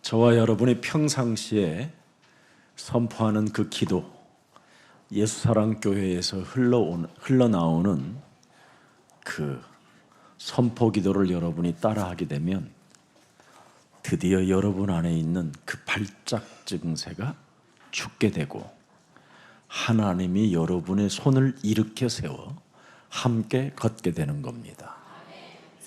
저와 여러분이 평상시에 선포하는 그 기도, 예수사랑교회에서 흘러나오는 그 선포 기도를 여러분이 따라하게 되면 드디어 여러분 안에 있는 그 발작 증세가 죽게 되고 하나님이 여러분의 손을 일으켜 세워 함께 걷게 되는 겁니다.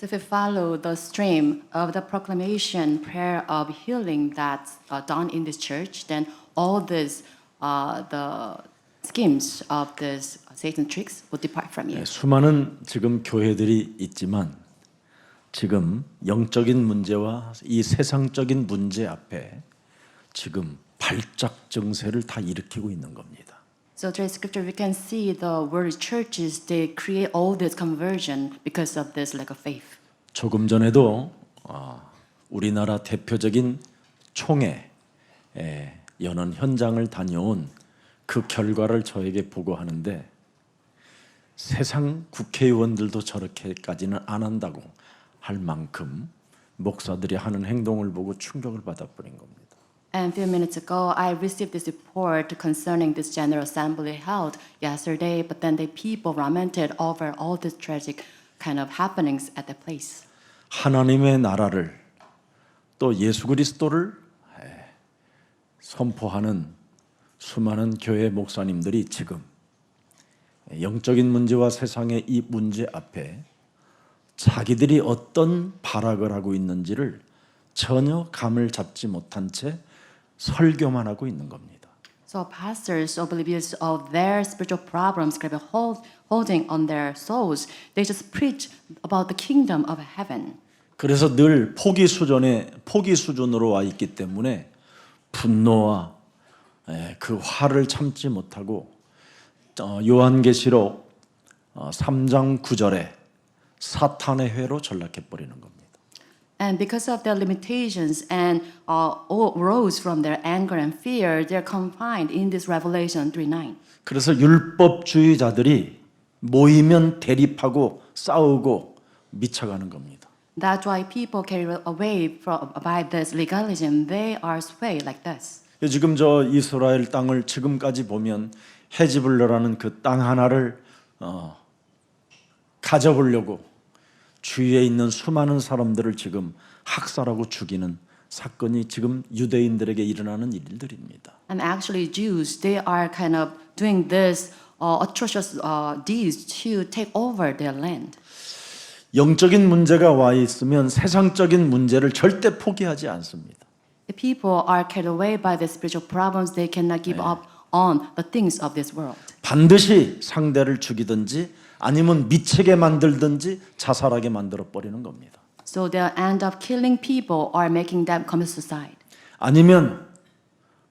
So if we follow the stream of the proclamation, prayer of healing that's done in this church, then all this, the schemes of this Satan tricks will depart from you. 수많은 지금 교회들이 있지만 지금 영적인 문제와 이 세상적인 문제 앞에 지금 발작 증세를 다 일으키고 있는 겁니다. So through scripture, we can see the world churches, they create all this conversion because of this lack of faith. 조금 전에도 우리나라 대표적인 총회 여는 현장을 다녀온 그 결과를 저에게 보고하는데 세상 국회의원들도 저렇게까지는 안 한다고 할 만큼 목사들이 하는 행동을 보고 충격을 받아버린 겁니다. And a few minutes ago, I received this report concerning this General Assembly held yesterday, but then the people lamented over all the tragic kind of happenings at the place. 하나님의 나라를 또 예수 그리스도를 선포하는 수많은 교회 목사님들이 지금 영적인 문제와 세상의 이 문제 앞에 자기들이 어떤 발악을 하고 있는지를 전혀 감을 잡지 못한 채 설교만 하고 있는 겁니다. So pastors, oblivious of their spiritual problems, holding on their souls, they just preach about the kingdom of heaven. 그래서 늘 포기 수준으로 와 있기 때문에 분노와 그 화를 참지 못하고 요한계시록 3장 9절에 사탄의 회로 전락해 버리는 겁니다. And because of their limitations and rose from their anger and fear, they're confined in this Revelation 3:9. 그래서 율법주의자들이 모이면 대립하고 싸우고 미쳐가는 겁니다. That's why people carry away by this legalism. They are swayed like this. 지금 저 이스라엘 땅을 지금까지 보면 헤즈볼라라는 그 땅 하나를 가져보려고 주위에 있는 수많은 사람들을 지금 학살하고 죽이는 사건이 지금 유대인들에게 일어나는 일들입니다. And actually, Jews, they are kind of doing this atrocious deeds to take over their land. 영적인 문제가 와 있으면 세상적인 문제를 절대 포기하지 않습니다. The people are carried away by the spiritual problems. They cannot give up on the things of this world. 반드시 상대를 죽이든지 아니면 미치게 만들든지 자살하게 만들어 버리는 겁니다. So they'll end up killing people or making them commit suicide. 아니면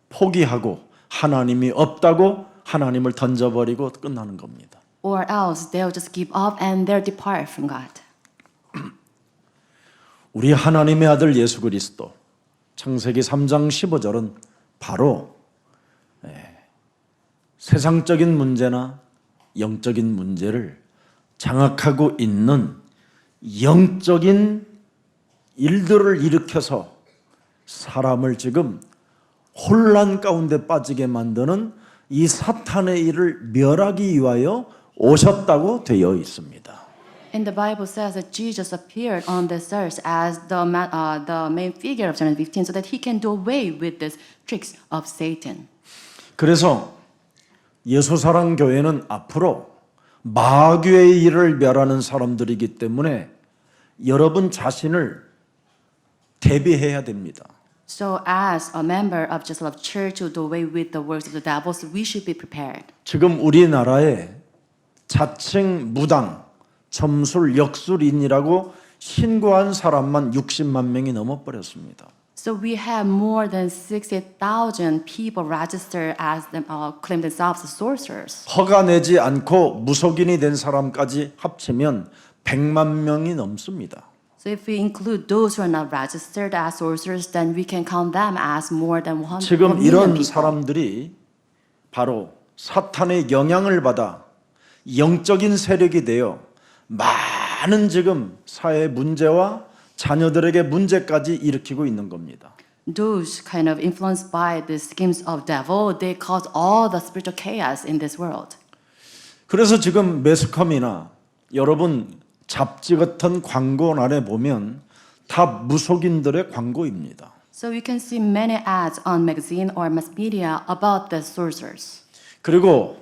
포기하고 하나님이 없다고 하나님을 던져버리고 끝나는 겁니다. Or else they'll just give up and they'll depart from God. 우리 하나님의 아들 예수 그리스도 창세기 3장 15절은 바로 세상적인 문제나 영적인 문제를 장악하고 있는 영적인 일들을 일으켜서 사람을 지금 혼란 가운데 빠지게 만드는 이 사탄의 일을 멸하기 위하여 오셨다고 되어 있습니다. And the Bible says that Jesus appeared on this earth as the main figure of John 15 so that he can do away with these tricks of Satan. 그래서 예수사랑교회는 앞으로 마귀의 일을 멸하는 사람들이기 때문에 여러분 자신을 대비해야 됩니다. So as a member of Just Love Church to do away with the works of the devil, so we should be prepared. 지금 우리나라에 자칭 무당, 점술, 역술인이라고 신고한 사람만 60만 명이 넘어버렸습니다. So we have more than 60,000 people registered as them, claim themselves as sorcerers. 허가 내지 않고 무속인이 된 사람까지 합치면 100만 명이 넘습니다. So if we include those who are not registered as sorcerers, then we can count them as more than 100 지금 million 이런 people. 사람들이 바로 사탄의 영향을 받아 영적인 세력이 되어 많은 지금 사회 문제와 자녀들에게 문제까지 일으키고 있는 겁니다. those kind of influenced by the schemes of devil, they cause all the spiritual chaos in this world. 그래서 지금 매스컴이나 여러분 잡지 같은 광고란에 보면 다 무속인들의 광고입니다. So you can see many ads on magazine or mass media about the sorcerers. 그리고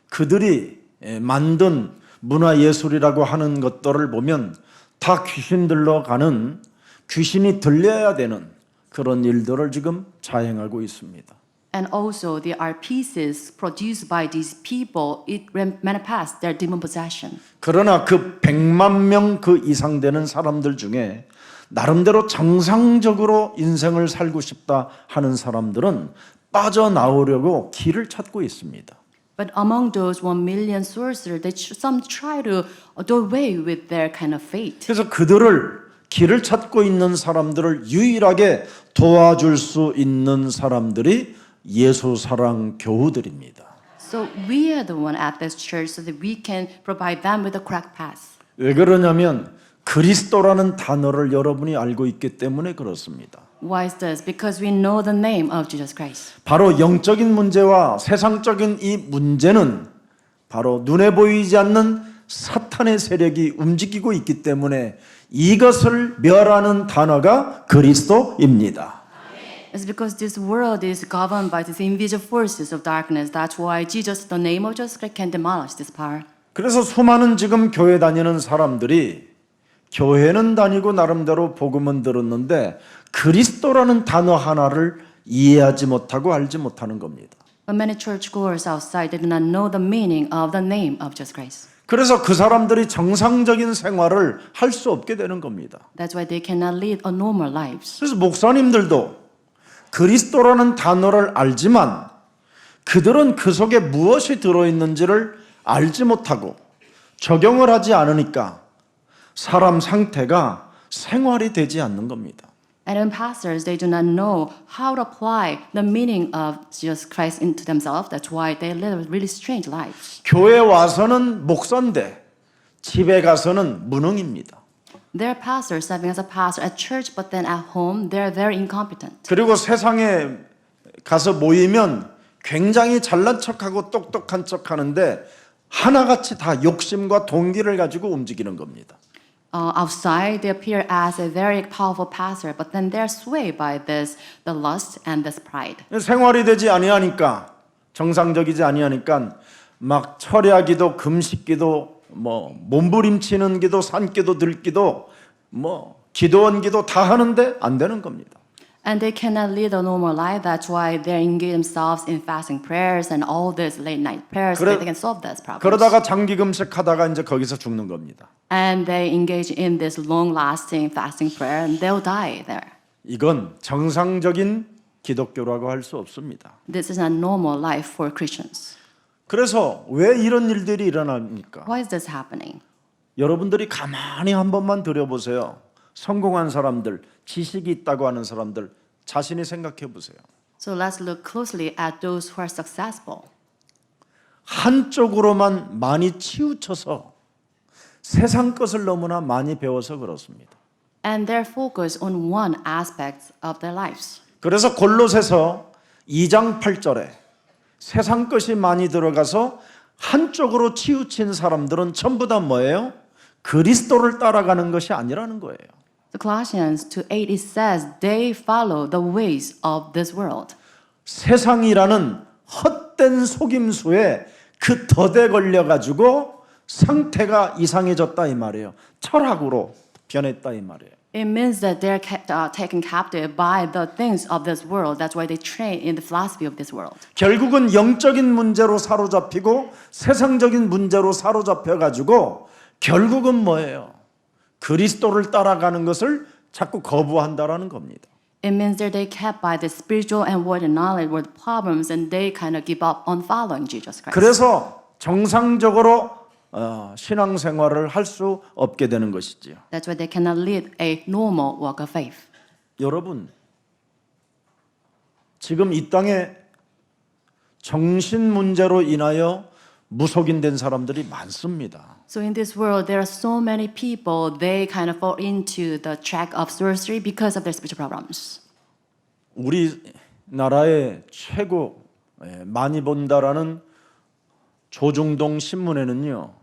그들이 만든 문화예술이라고 하는 것들을 보면 다 귀신 들러가는, 귀신이 들려야 되는 그런 일들을 지금 자행하고 있습니다. And also there are pieces produced by these people, it manifests their demon possession. 그러나 그 100만 명 그 이상 되는 사람들 중에 나름대로 정상적으로 인생을 살고 싶다 하는 사람들은 빠져나오려고 길을 찾고 있습니다. But among those 1 million sorcerers, some try to do away with their kind of fate. 그래서 그들을 길을 찾고 있는 사람들을 유일하게 도와줄 수 있는 사람들이 예수 사랑 교우들입니다. So we are the one at this church so that we can provide them with a correct path. 왜 그러냐면 그리스도라는 단어를 여러분이 알고 있기 때문에 그렇습니다. Why is this? Because we know the name of Jesus Christ. 바로 영적인 문제와 세상적인 이 문제는 바로 눈에 보이지 않는 사탄의 세력이 움직이고 있기 때문에 이것을 멸하는 단어가 그리스도입니다. It's because this world is governed by these invisible forces of darkness. That's why Jesus, the name of Jesus Christ, can demolish this power. 그래서 수많은 지금 교회 다니는 사람들이 교회는 다니고 나름대로 복음은 들었는데 그리스도라는 단어 하나를 이해하지 못하고 알지 못하는 겁니다. But many churchgoers outside they do not know the meaning of the name of Jesus Christ. 그래서 그 사람들이 정상적인 생활을 할 수 없게 되는 겁니다. That's why they cannot lead a normal lives. 그래서 목사님들도 그리스도라는 단어를 알지만 그들은 그 속에 무엇이 들어있는지를 알지 못하고 적용을 하지 않으니까 사람 상태가 생활이 되지 않는 겁니다. And even pastors, they do not know how to apply the meaning of Jesus Christ into themselves. That's why they live really strange lives. 교회 와서는 목사인데 집에 가서는 무능입니다. They're pastors serving as a pastor at church, but then at home, they're very incompetent. 그리고 세상에 가서 모이면 굉장히 잘난 척하고 똑똑한 척하는데 하나같이 다 욕심과 동기를 가지고 움직이는 겁니다. Outside, they appear as a very powerful pastor, but then they're swayed by this, the lust and this pride. 생활이 되지 아니하니까 정상적이지 아니하니까 막 철야기도 금식기도 뭐 몸부림치는 기도 산기도 들기도 뭐 기도원 기도 다 하는데 안 되는 겁니다. And they cannot lead a normal life. That's why they engage themselves in fasting prayers and all these late night prayers so they can solve these problems. 그러다가 장기 금식하다가 이제 거기서 죽는 겁니다. And they engage in this long-lasting fasting prayer, and they'll die there. 이건 정상적인 기독교라고 할 수 없습니다. This is not normal life for Christians. 그래서 왜 이런 일들이 일어납니까? Why is this happening? 여러분들이 가만히 한 번만 들여보세요. 성공한 사람들, 지식이 있다고 하는 사람들 자신이 생각해 보세요. So let's look closely at those who are successful. 한쪽으로만 많이 치우쳐서 세상 것을 너무나 많이 배워서 그렇습니다. And they're focused on one aspect of their lives. 그래서 골로새서 2장 8절에 세상 것이 많이 들어가서 한쪽으로 치우친 사람들은 전부 다 뭐예요? 그리스도를 따라가는 것이 아니라는 거예요. The Colossians 2:8 it says they follow the ways of this world. 세상이라는 헛된 속임수에 그 덫에 걸려 가지고 상태가 이상해졌다 이 말이에요. 철학으로 변했다 이 말이에요. It means that they're taken captive by the things of this world. That's why they train in the philosophy of this world. 결국은 영적인 문제로 사로잡히고 세상적인 문제로 사로잡혀 가지고 결국은 뭐예요? 그리스도를 따라가는 것을 자꾸 거부한다라는 겁니다. It means that they kept by the spiritual and worldly knowledge, world problems, and they kind of give up on following Jesus Christ. 그래서 정상적으로 신앙생활을 할 수 없게 되는 것이지요. That's why they cannot lead a normal walk of faith. 여러분, 지금 이 땅에 정신 문제로 인하여 무속인된 사람들이 많습니다. So in this world, there are so many people, they kind of fall into the track of sorcery because of their spiritual problems. 우리나라의 최고 많이 본다라는 조중동 신문에는요,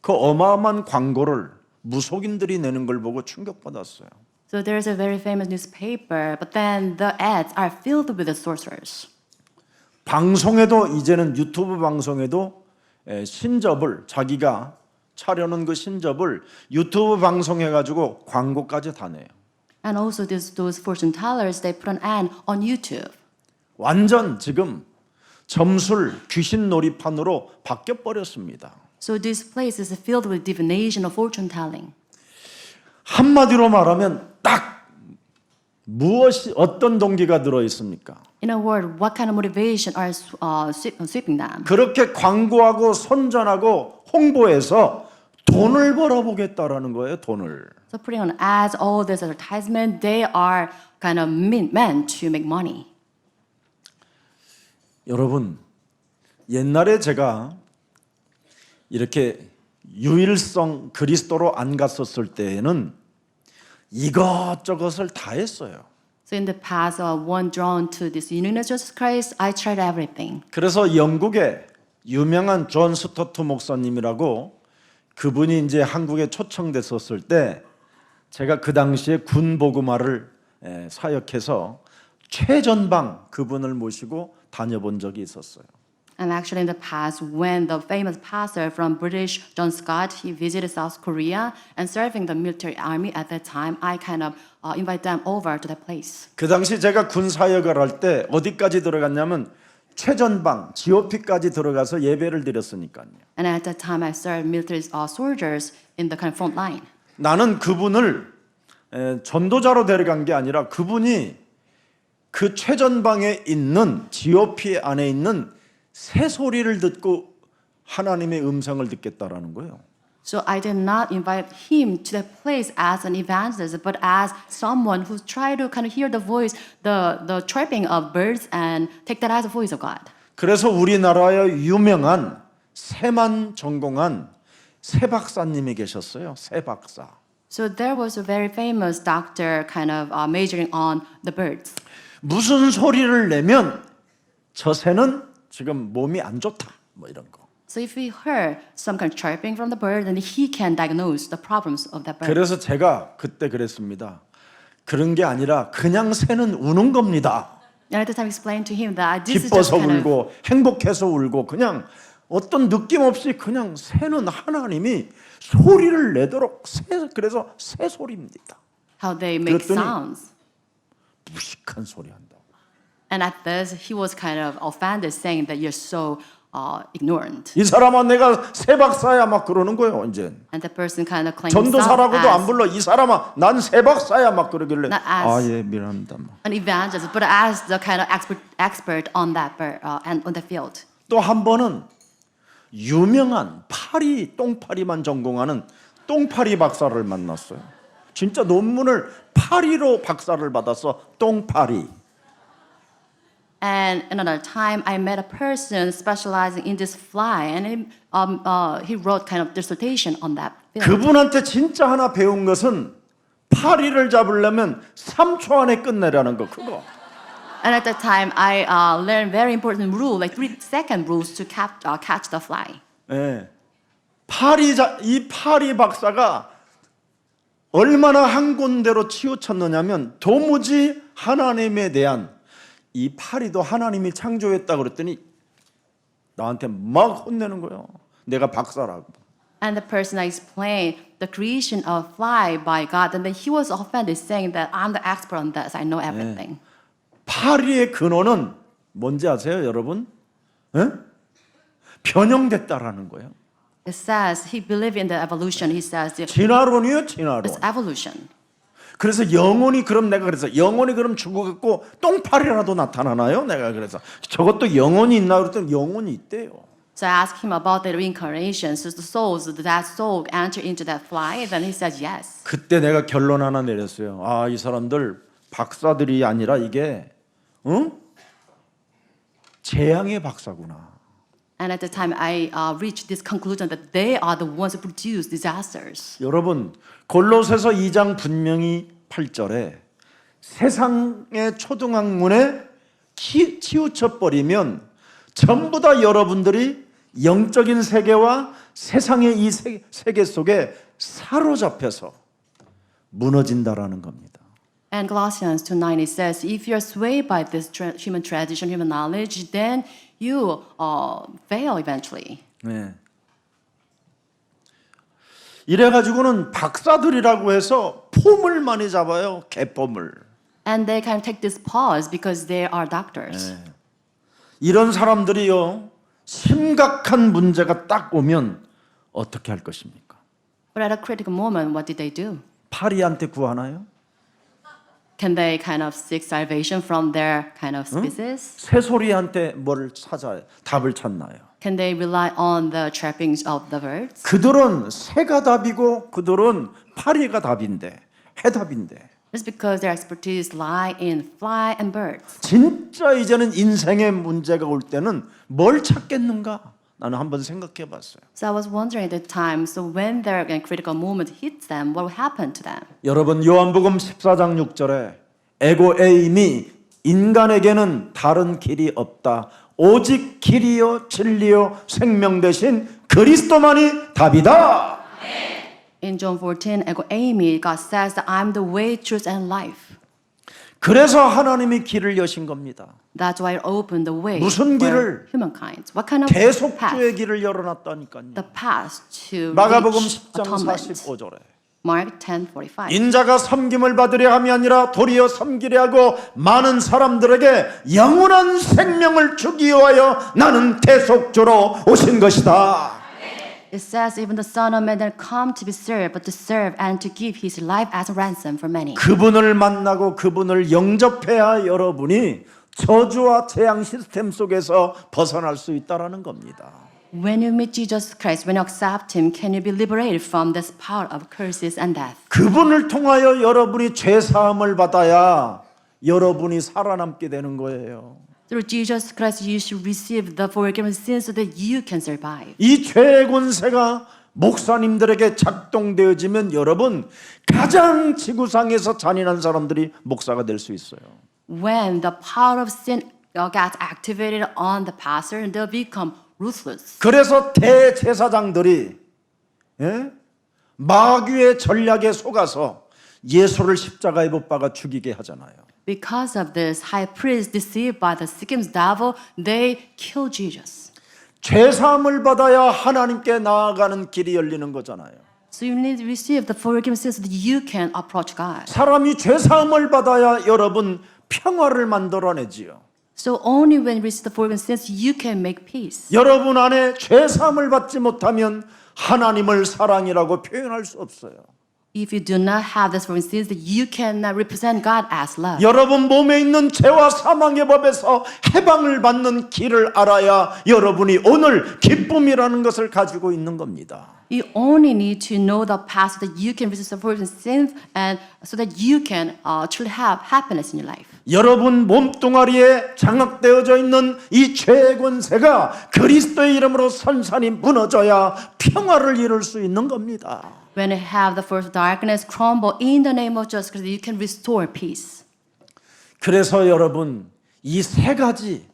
그 어마어마한 광고를 무속인들이 내는 걸 보고 충격받았어요. So there's a very famous newspaper, but then the ads are filled with the sorcerers. 방송에도 이제는 유튜브 방송에도 신접을 자기가 차려놓은 그 신접을 유튜브 방송해 가지고 광고까지 다 내요. And also those fortune tellers, they put an ad on YouTube. 완전 지금 점술 귀신 놀이판으로 바뀌어 버렸습니다. So this place is filled with divination of fortune telling. 한마디로 말하면 딱 무엇이 어떤 동기가 들어 있습니까? In a word, what kind of motivation are sweeping them? 그렇게 광고하고 선전하고 홍보해서 돈을 벌어보겠다라는 거예요. 돈을. So putting on ads, all this advertisement, they are kind of meant to make money. 여러분, 옛날에 제가 이렇게 유일성 그리스도로 안 갔었을 때에는 이것저것을 다 했어요. So in the past, one drawn to this uniqueness of Jesus Christ, I tried everything. 그래서 영국의 유명한 존 스토트 목사님이라고 그분이 이제 한국에 초청됐었을 때 제가 그 당시에 군 복음화를 사역해서 최전방 그분을 모시고 다녀본 적이 있었어요. And actually, in the past, when the famous pastor from British John Scott he visited South Korea and serving the military army at that time, I kind of invite them over to that place. 그 당시 제가 군 사역을 할 때 어디까지 들어갔냐면 최전방 GOP까지 들어가서 예배를 드렸으니까요. And at that time, I served military soldiers in the kind of front line. 나는 그분을 전도자로 데려간 게 아니라 그분이 그 최전방에 있는 GOP 안에 있는 새 소리를 듣고 하나님의 음성을 듣겠다라는 거예요. So I did not invite him to that place as an evangelist, but as someone who tried to kind of hear the voice, the chirping of birds, and take that as the voice of God. 그래서 우리나라의 유명한 새만 전공한 새 박사님이 계셨어요. 새 박사. So there was a very famous doctor kind of majoring on the birds. 무슨 소리를 내면 저 새는 지금 몸이 안 좋다. 뭐 이런 거. So if he heard some kind of chirping from the bird, then he can diagnose the problems of that bird. 그래서 제가 그때 그랬습니다. 그런 게 아니라 그냥 새는 우는 겁니다. And at the time, explained to him that this is just 기뻐서 kind of 울고 행복해서 울고 그냥 어떤 느낌 없이 그냥 새는 하나님이 소리를 내도록 그래서 새 소리입니다. how they make 그랬더니 sounds. 무식한 소리 한다고. And at this, he was kind of offended, saying that you're so ignorant. 이 사람아 내가 새 박사야 막 그러는 거예요. 이제 And the person kind of claimed himself 전도사라고도 안 as 불러. 이 사람아 난 새 박사야 막 그러길래 Not as- 예 미안합니다. 뭐. an evangelist, but as the kind of expert on that bird and on the field. 또 한 번은 유명한 똥파리만 전공하는 똥파리 박사를 만났어요. 진짜 논문을 파리로 박사를 받아서 똥파리. And another time, I met a person specializing in this fly, and he wrote kind of dissertation on that field. 그분한테 진짜 하나 배운 것은 파리를 잡으려면 3초 안에 끝내라는 거 그거. And at that time, I learned very important rule, like 3-second rules to catch the fly. 예. 이 파리 박사가 얼마나 한 군데로 치우쳤느냐면 도무지 하나님에 대한 이 파리도 하나님이 창조했다 그랬더니 나한테 막 혼내는 거예요. 내가 박사라고. And the person I explained the creation of fly by God, and then he was offended, saying that I'm the expert on this, I know everything. 파리의 근원은 뭔지 아세요, 여러분? 예? 변형됐다라는 거예요. It says he believed in the evolution. He says 진화론이에요, 진화론. it's evolution. 그래서 영혼이 그럼 내가 그래서 영혼이 그럼 죽어갖고 똥파리라도 나타나나요? 내가 그래서 저것도 영혼이 있나 그랬더니 영혼이 있대요. So I asked him about the reincarnation. So the souls, did that soul enter into that fly? Then he said yes. 그때 내가 결론 하나 내렸어요. 아, 이 사람들 박사들이 아니라 이게 재앙의 박사구나. And at the time, I reached this conclusion that they are the ones who produce disasters. 여러분 골로새서 2장 분명히 8절에 세상의 초등학문에 치우쳐 버리면 전부 다 여러분들이 영적인 세계와 세상의 이 세계 속에 사로잡혀서 무너진다라는 겁니다. And Colossians 2:9 it says, if you're swayed by this human tradition, human knowledge, then you fail eventually. 네. 이래가지고는 박사들이라고 해서 폼을 많이 잡아요. 개폼을. And they kind of take this pause because they are doctors. 이런 사람들이요. 심각한 문제가 딱 오면 어떻게 할 것입니까? But at a critical moment, what did they do? 파리한테 구하나요? Can they kind of seek salvation from their kind of species? 새소리한테 뭘 찾아요? 답을 찾나요? Can they rely on the trappings of the birds? 그들은 새가 답이고 그들은 파리가 답인데 해답인데 It's because their expertise lie in fly and birds. 진짜 이제는 인생의 문제가 올 때는 뭘 찾겠는가? 나는 한번 생각해 봤어요. So I was wondering at the time, so when their critical moment hits them, what will happen to them? 여러분 요한복음 14장 6절에 에고에임이 인간에게는 다른 길이 없다. 오직 길이요 진리요 생명 되신 그리스도만이 답이다. In John 14, Ego Amy, God says that I'm the way, truth, and life. 그래서 하나님이 길을 여신 겁니다. That's why I opened the way 무슨 for 길을? humankind. What kind of 대속주의 path? 길을 열어놨다니까요. The path to 마가복음 reach 10장 atonement. 45절에 Mark 10:45. 인자가 섬김을 받으려 함이 아니라 도리어 섬기려 하고 많은 사람들에게 영원한 생명을 주기 위하여 나는 대속주로 오신 것이다. It says even the Son of Man didn't come to be served, but to serve and to give his life as a ransom for many. 그분을 만나고 그분을 영접해야 여러분이 저주와 재앙 시스템 속에서 벗어날 수 있다라는 겁니다. When you meet Jesus Christ, when you accept him, can you be liberated from this power of curses and death? 그분을 통하여 여러분이 죄 사함을 받아야 여러분이 살아남게 되는 거예요. Through Jesus Christ, you should receive the forgiveness of sins so that you can survive. 이 죄의 권세가 목사님들에게 작동되어지면 여러분 가장 지구상에서 잔인한 사람들이 목사가 될 수 있어요. When the power of sin gets activated on the pastor, they'll become ruthless. 그래서 대제사장들이 마귀의 전략에 속아서 예수를 십자가에 못 박아 죽이게 하잖아요. Because of this, high priest deceived by the schemes devil, they kill Jesus. 죄 사함을 받아야 하나님께 나아가는 길이 열리는 거잖아요. So you need to receive the forgiveness so that you can approach God. 사람이 죄 사함을 받아야 여러분 평화를 만들어내지요. So only when you receive the forgiveness you can make peace. 여러분 안에 죄 사함을 받지 못하면 하나님을 사랑이라고 표현할 수 없어요. If you do not have this forgiveness, you cannot represent God as love. 여러분 몸에 있는 죄와 사망의 법에서 해방을 받는 길을 알아야 여러분이 오늘 기쁨이라는 것을 가지고 있는 겁니다. You only need to know the past so that you can resist the forgiveness of sins and so that you can truly have happiness in your life. 여러분 몸뚱아리에 장악되어져 있는 이 죄의 권세가 그리스도의 이름으로 선산이 무너져야 평화를 이룰 수 있는 겁니다. When you have the force of darkness crumble in the name of Jesus Christ, you can restore peace. 그래서 여러분 이 세 가지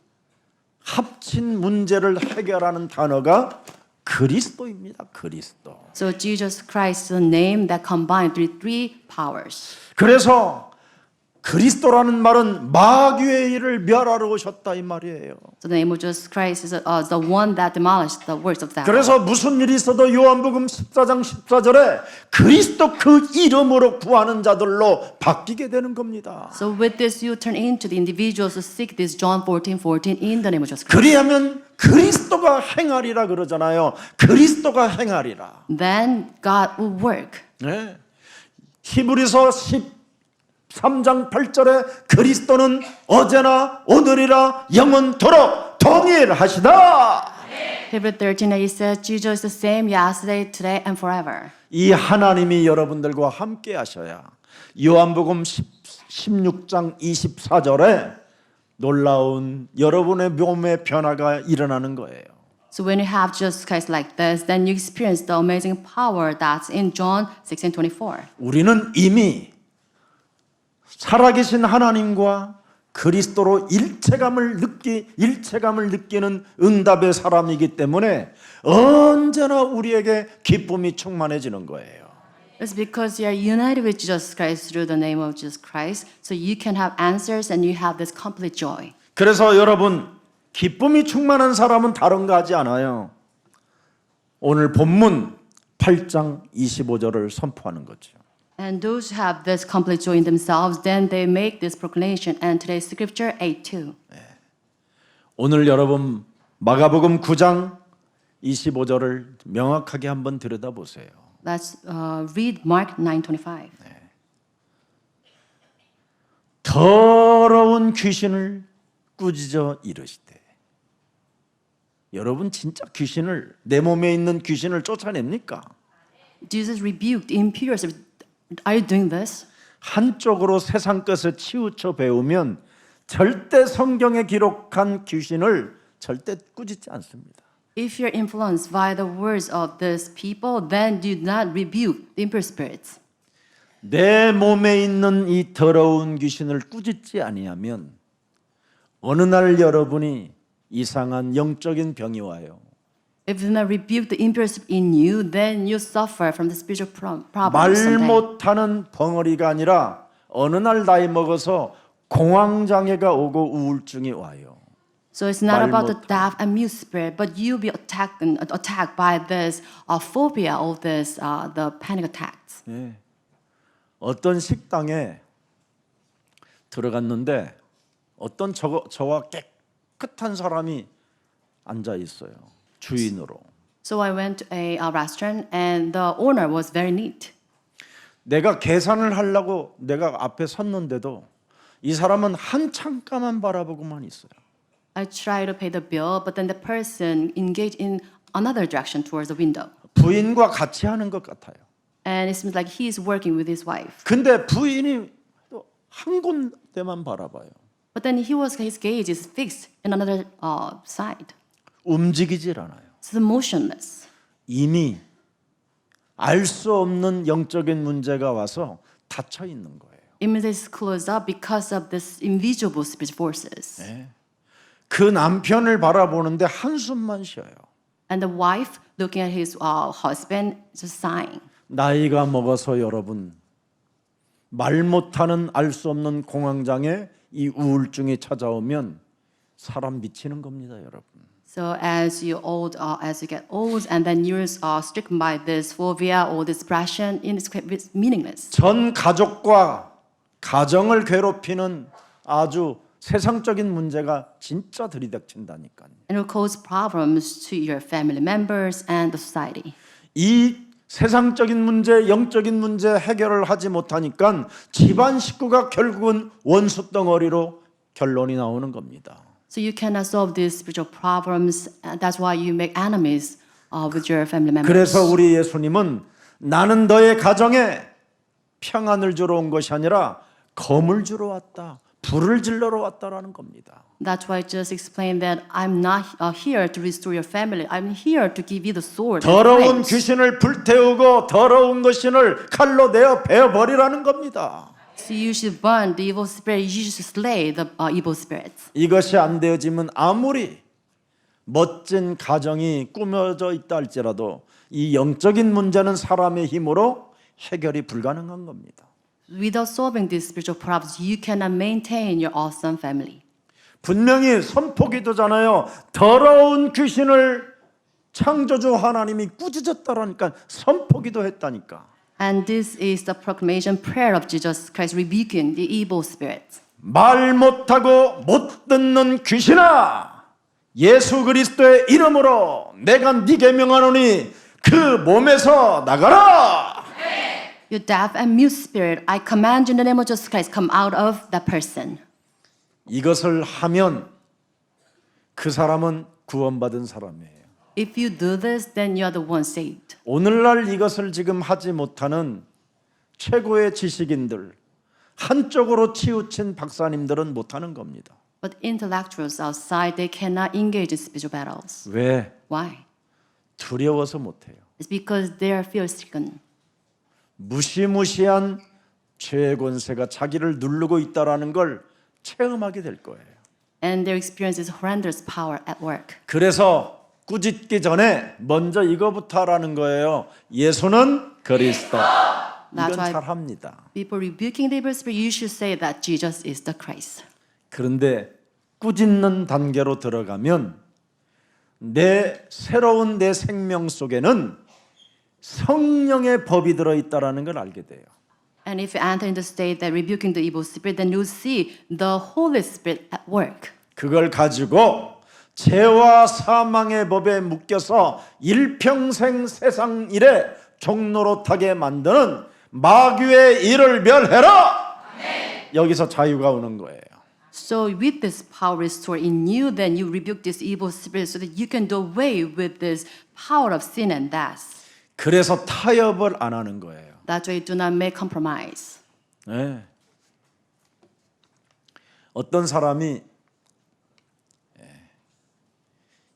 합친 문제를 해결하는 단어가 그리스도입니다. 그리스도. So Jesus Christ is a name that combines three powers. 그래서 그리스도라는 말은 마귀의 일을 멸하러 오셨다 이 말이에요. So the name of Jesus Christ is the one that demolished the works of devil. 그래서 무슨 일이 있어도 요한복음 14장 14절에 그리스도 그 이름으로 구하는 자들로 바뀌게 되는 겁니다. So with this you turn into the individuals who seek this John 14:14 in the name of Jesus Christ. 그리하면 그리스도가 행하리라 그러잖아요. 그리스도가 행하리라. Then God will work. 네. 히브리서 13장 8절에 그리스도는 어제나 오늘이라 영원토록 동일하시다. Hebrews 13:8 says Jesus is the same yesterday, today, and forever. 이 하나님이 여러분들과 함께 하셔야 요한복음 16장 24절에 놀라운 여러분의 몸의 변화가 일어나는 거예요. So when you have Jesus Christ like this, then you experience the amazing power that's in John 16:24. 우리는 이미 살아계신 하나님과 그리스도로 일체감을 느끼는 응답의 사람이기 때문에 언제나 우리에게 기쁨이 충만해지는 거예요. It's because you are united with Jesus Christ through the name of Jesus Christ, so you can have answers and you have this complete joy. 그래서 여러분, 기쁨이 충만한 사람은 다른 거 하지 않아요. 오늘 본문 8장 25절을 선포하는 거죠. And those who have this complete joy in themselves, then they make this proclamation. And today's scripture 8:2. 오늘 여러분 마가복음 9장 25절을 명확하게 한번 들여다보세요. Let's read Mark 9:25. 더러운 귀신을 꾸짖어 이르시되. 여러분 진짜 귀신을, 내 몸에 있는 귀신을 쫓아냅니까? Jesus rebuked the impure spirits. Are you doing this? 한쪽으로 세상 것에 치우쳐 배우면 절대 성경에 기록한 귀신을 절대 꾸짖지 않습니다. If you're influenced by the words of these people, then do not rebuke the impure spirits. 내 몸에 있는 이 더러운 귀신을 꾸짖지 아니하면 어느 날 여러분이 이상한 영적인 병이 와요. If you do not rebuke the impure spirit in you, then you suffer from the spiritual 말 problems someday. 못하는 벙어리가 아니라 어느 날 나이 먹어서 공황장애가 오고 우울증이 와요. So it's not 말 about the 못하는. deaf and mute spirit, but you'll be attacked by this phobia of this the panic attacks. 예. 어떤 식당에 들어갔는데 어떤 저와 깨끗한 사람이 앉아 있어요. 주인으로. So I went to a restaurant, and the owner was very neat. 내가 계산을 하려고 내가 앞에 섰는데도 이 사람은 한 창가만 바라보고만 있어요. I tried to pay the bill, but then the person engaged in another direction towards the window. 부인과 같이 하는 것 같아요. And it seems like he's working with his wife. 근데 부인이 또 한 군데만 바라봐요. But then his gaze is fixed in another side. 움직이질 않아요. It's motionless. 이미 알 수 없는 영적인 문제가 와서 닫혀 있는 거예요. Immediately is closed up because of this invisible spirit forces. 그 남편을 바라보는데 한숨만 쉬어요. And the wife looking at his husband just sighing. 나이가 먹어서 여러분 말 못하는 알 수 없는 공황장애 이 우울증이 찾아오면 사람 미치는 겁니다, 여러분. So as you get old, and then you're stricken by this phobia or this depression, it's meaningless. 전 가족과 가정을 괴롭히는 아주 세상적인 문제가 진짜 들이닥친다니까요. And it will cause problems to your family members and the society. 이 세상적인 문제, 영적인 문제 해결을 하지 못하니까 집안 식구가 결국은 원수 덩어리로 결론이 나오는 겁니다. So you cannot solve these spiritual problems. And that's why you make enemies with your family members. 그래서 우리 예수님은 나는 너의 가정에 평안을 주러 온 것이 아니라 검을 주러 왔다, 불을 질러러 왔다라는 겁니다. That's why I just explained that I'm not here to restore your family. I'm here to give you the sword. and 더러운 flames. 귀신을 불태우고 더러운 것신을 칼로 내어 베어버리라는 겁니다. So you should burn the evil spirit. You should slay the evil spirits. 이것이 안 되어지면 아무리 멋진 가정이 꾸며져 있다 할지라도 이 영적인 문제는 사람의 힘으로 해결이 불가능한 겁니다. Without solving these spiritual problems, you cannot maintain your awesome family. 분명히 선포기도잖아요. 더러운 귀신을 창조주 하나님이 꾸짖었다라니까 선포기도 했다니까. And this is the proclamation prayer of Jesus Christ rebuking the evil spirits. 말 못하고 못 듣는 귀신아, 예수 그리스도의 이름으로 내가 네게 명하노니 그 몸에서 나가라. You deaf and mute spirit, I command you in the name of Jesus Christ, come out of that person. 이것을 하면 그 사람은 구원받은 사람이에요. If you do this, then you are the one saved. 오늘날 이것을 지금 하지 못하는 최고의 지식인들, 한쪽으로 치우친 박사님들은 못하는 겁니다. But intellectuals outside, they cannot engage in spiritual battles. 왜? Why? 두려워서 못해요. It's because they are fear-stricken. 무시무시한 죄의 권세가 자기를 누르고 있다라는 걸 체험하게 될 거예요. And their experience is horrendous power at work. 그래서 꾸짖기 전에 먼저 이거부터 하라는 거예요. 예수는 그리스도. 이건 That's why 잘합니다. before rebuking the evil spirit, you should say that Jesus is the Christ. 그런데 꾸짖는 단계로 들어가면 새로운 내 생명 속에는 성령의 법이 들어있다라는 걸 알게 돼요. And if you enter in the state that rebuking the evil spirit, then you'll see the Holy Spirit at work. 그걸 가지고 죄와 사망의 법에 묶여서 일평생 세상 일에 종노릇하게 만드는 마귀의 일을 멸해라. 여기서 자유가 오는 거예요. So with this power restored in you, then you rebuke this evil spirit so that you can do away with this power of sin and death. 그래서 타협을 안 하는 거예요. That's why you do not make compromise. 네. 어떤 사람이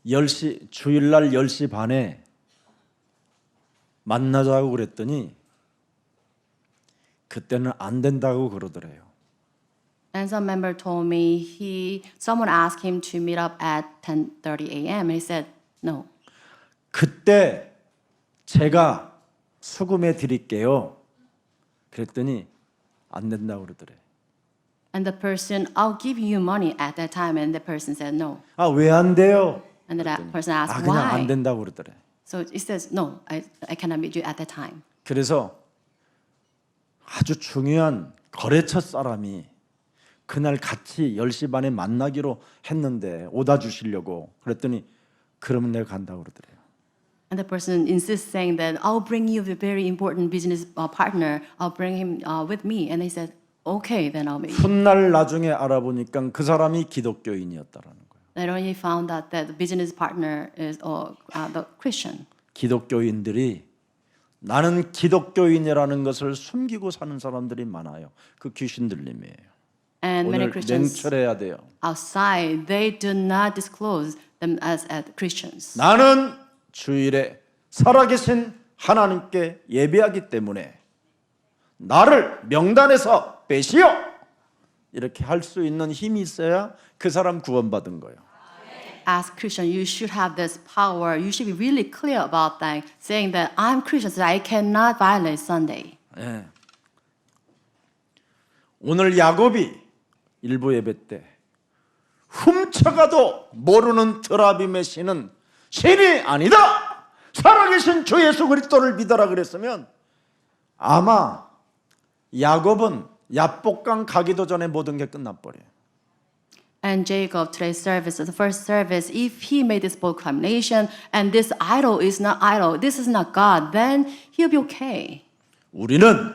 10시 주일날 10시 반에 만나자고 그랬더니 그때는 안 된다고 그러더래요. And some member told me someone asked him to meet up at 10:30 a.m. and he said no. 그때 제가 수금해 드릴게요. 그랬더니 안 된다고 그러더래요. And the person, I'll give you money at that time, and the person said no. 아, 왜 안 돼요? And that person asked 아, 그냥 안 why. 된다고 그러더래. So he says no, I cannot meet you at that time. 그래서 아주 중요한 거래처 사람이 그날 같이 10시 반에 만나기로 했는데 오다 주시려고 그랬더니 그러면 내가 간다고 그러더래요. And the person insists saying that I'll bring you a very important business partner. I'll bring him with me. And they said, okay, then I'll meet you. 훗날 나중에 알아보니까 그 사람이 기독교인이었다라는 거예요. Later on, he found out that the business partner is the Christian. 기독교인들이 나는 기독교인이라는 것을 숨기고 사는 사람들이 많아요. 그 귀신 들림이에요. And many 오늘 Christians 냉철해야 돼요. outside, they do not disclose them as Christians. 나는 주일에 살아계신 하나님께 예배하기 때문에 나를 명단에서 빼시오 이렇게 할 수 있는 힘이 있어야 그 사람 구원받은 거예요. As Christian, you should have this power. You should be really clear about that, saying that I'm Christian, so I cannot violate Sunday. 예. 오늘 야곱이 일부 예배 때 훔쳐가도 모르는 드라빔의 신은 신이 아니다. 살아계신 주 예수 그리스도를 믿어라 그랬으면 아마 야곱은 야복강 가기도 전에 모든 게 끝나버려요. And Jacob, today's service, the first service, if he made this proclamation and this idol is not idol, this is not God, then he'll be okay. 우리는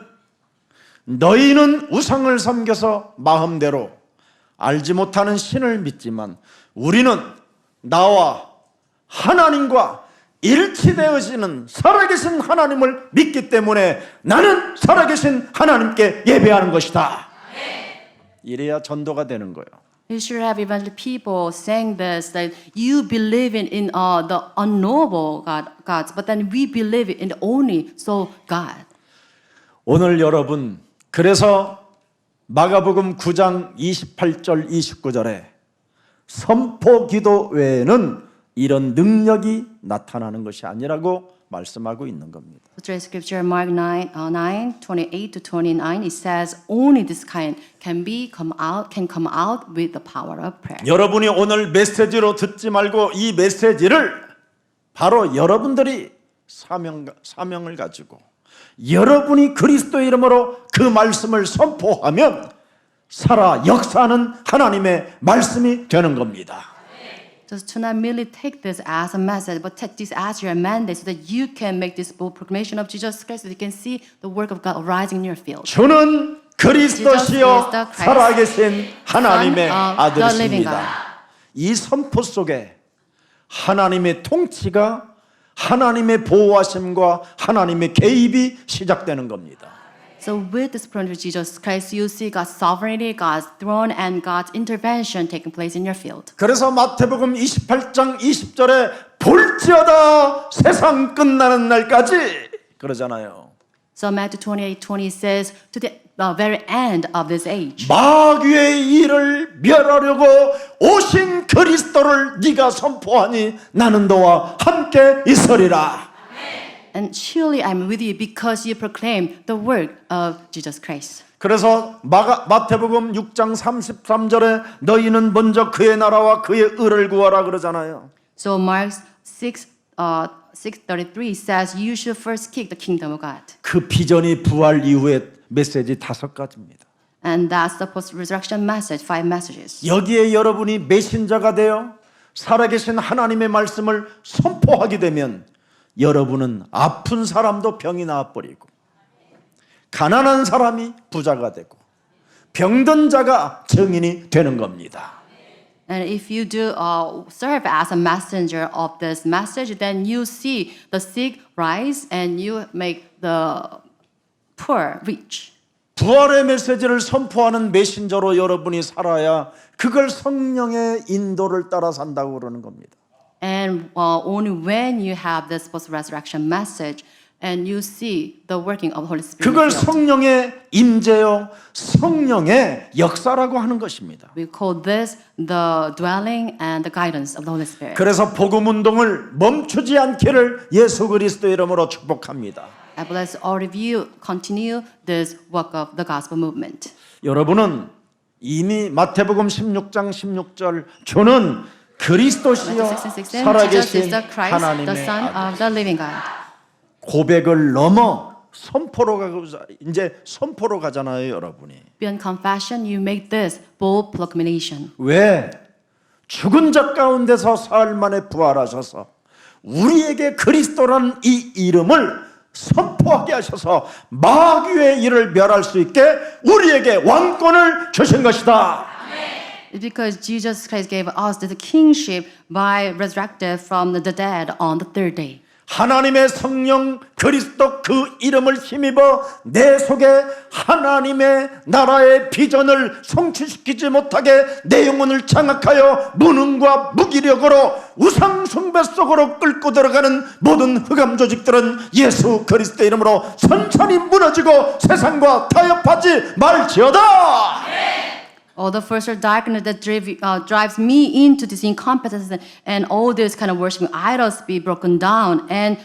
너희는 우상을 섬겨서 마음대로 알지 못하는 신을 믿지만 우리는 나와 하나님과 일치되어지는 살아계신 하나님을 믿기 때문에 나는 살아계신 하나님께 예배하는 것이다. 이래야 전도가 되는 거예요. You should have eventually people saying this, that you believe in the unknowable gods, but then we believe in the only soul God. 오늘 여러분 그래서 마가복음 9장 28절 29절에 선포 기도 외에는 이런 능력이 나타나는 것이 아니라고 말씀하고 있는 겁니다. Today's scripture, Mark 9:28 to 29, it says only this kind can come out with the power of prayer. 여러분이 오늘 메시지로 듣지 말고 이 메시지를 바로 여러분들이 사명을 가지고 여러분이 그리스도의 이름으로 그 말씀을 선포하면 살아 역사하는 하나님의 말씀이 되는 겁니다. Just to not merely take this as a message, but take this as your mandate so that you can make this bold proclamation of Jesus Christ so you can see the work of God arising in your field. 주는 그리스도시요 살아계신 하나님의 아들이십니다. 이 선포 속에 하나님의 통치가 하나님의 보호하심과 하나님의 개입이 시작되는 겁니다. So with this promise of Jesus Christ, you see God's sovereignty, God's throne, and God's intervention taking place in your field. 그래서 마태복음 28장 20절에 볼지어다 세상 끝나는 날까지 그러잖아요. So Matthew 28:20 says, the very end of this age. 마귀의 일을 멸하려고 오신 그리스도를 네가 선포하니 나는 너와 함께 있으리라. And surely I'm with you because you proclaim the work of Jesus Christ. 그래서 마태복음 6장 33절에 너희는 먼저 그의 나라와 그의 의를 구하라 그러잖아요. So Mark 6:33 says you should first seek the kingdom of God. 그 비전이 부활 이후의 메시지 5가지입니다. And that's the post-resurrection message, 5 messages. 여기에 여러분이 메신저가 되어 살아계신 하나님의 말씀을 선포하게 되면 여러분은 아픈 사람도 병이 나아버리고 가난한 사람이 부자가 되고 병든 자가 증인이 되는 겁니다. And if you do serve as a messenger of this message, then you see the sick rise and you make the poor rich. 부활의 메시지를 선포하는 메신저로 여러분이 살아야 그걸 성령의 인도를 따라 산다고 그러는 겁니다. And only when you have this post-resurrection message and you see the working of Holy Spirit. 그걸 성령의 임재요, 성령의 역사라고 하는 것입니다. We call this the dwelling and the guidance of the Holy Spirit. 그래서 복음 운동을 멈추지 않기를 예수 그리스도의 이름으로 축복합니다. I bless all of you. Continue this work of the gospel movement. 여러분은 이미 마태복음 16장 16절 주는 그리스도시요 Jesus 살아계신 is the Christ, the 하나님의 Son 아들. of the living God. 고백을 넘어 선포로 가고 이제 선포로 가잖아요, 여러분이. Beyond confession, you make this bold proclamation. 왜? 죽은 자 가운데서 사흘 만에 부활하셔서 우리에게 그리스도라는 이 이름을 선포하게 하셔서 마귀의 일을 멸할 수 있게 우리에게 왕권을 주신 것이다. It's because Jesus Christ gave us the kingship by resurrected from the dead on the third day. 하나님의 성령 그리스도 그 이름을 힘입어 내 속에 하나님의 나라의 비전을 성취시키지 못하게 내 영혼을 장악하여 무능과 무기력으로 우상 숭배 속으로 끌고 들어가는 모든 흑암 조직들은 예수 그리스도의 이름으로 천천히 무너지고 세상과 타협하지 말지어다. All the first darkness that drives me into this incompetence and all this kind of worshiping idols be broken down and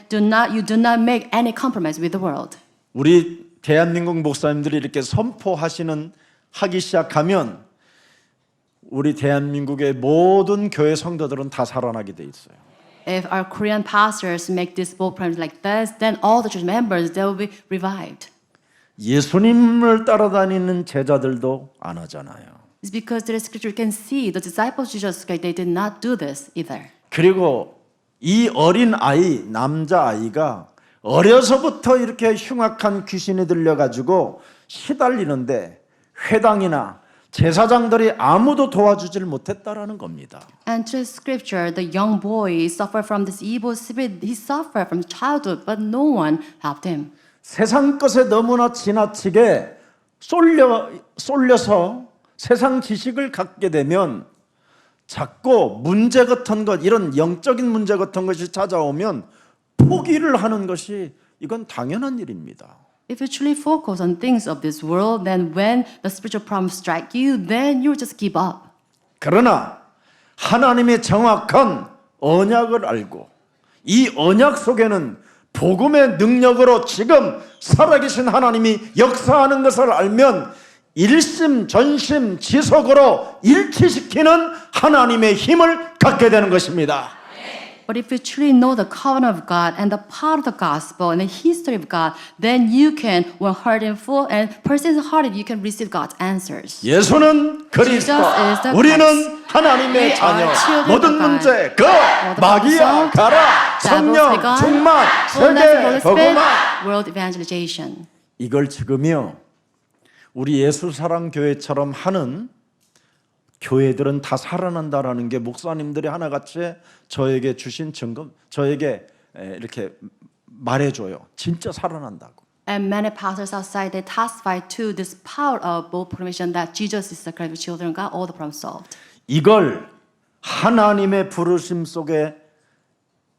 you do not make any compromise with the world. 우리 대한민국 목사님들이 이렇게 선포하시는 하기 시작하면 우리 대한민국의 모든 교회 성도들은 다 살아나게 돼 있어요. If our Korean pastors make this bold promise like this, then all the church members they will be revived. 예수님을 따라다니는 제자들도 안 하잖아요. It's because there is scripture you can see the disciples of Jesus Christ they did not do this either. 그리고 이 어린 아이, 남자 아이가 어려서부터 이렇게 흉악한 귀신이 들려가지고 시달리는데 회당이나 제사장들이 아무도 도와주질 못했다라는 겁니다. And to scripture, the young boy suffered from this evil spirit. He suffered from childhood, but no one helped him. 세상 것에 너무나 지나치게 쏠려서 세상 지식을 갖게 되면 자꾸 문제 같은 것, 이런 영적인 문제 같은 것이 찾아오면 포기를 하는 것이 이건 당연한 일입니다. If you truly focus on things of this world, then when the spiritual problems strike you, then you just give up. 그러나 하나님의 정확한 언약을 알고 이 언약 속에는 복음의 능력으로 지금 살아계신 하나님이 역사하는 것을 알면 일심 전심 지속으로 일치시키는 하나님의 힘을 갖게 되는 것입니다. But if you truly know the covenant of God and the power of the gospel and the history of God, then you can, when heard in full and persons hearted, you can receive God's answers. 예수는 그리스도, Jesus is the 우리는 Christ. 하나님의 We 자녀. are children 모든 of God. 문제 그 All the 마귀야 problems 가라. solved, 성령 devils be gone, 충만 fullness of the Holy 세계 Spirit, 복음화. world evangelization. 이걸 지금요 우리 예수사랑 교회처럼 하는 교회들은 다 살아난다라는 게 목사님들이 하나같이 저에게 주신 증거, 저에게 이렇게 말해줘요. 진짜 살아난다고. And many pastors outside they testify to this power of bold proclamation that Jesus is the Christ, with children of God, all the problems solved. 이걸 하나님의 부르심 속에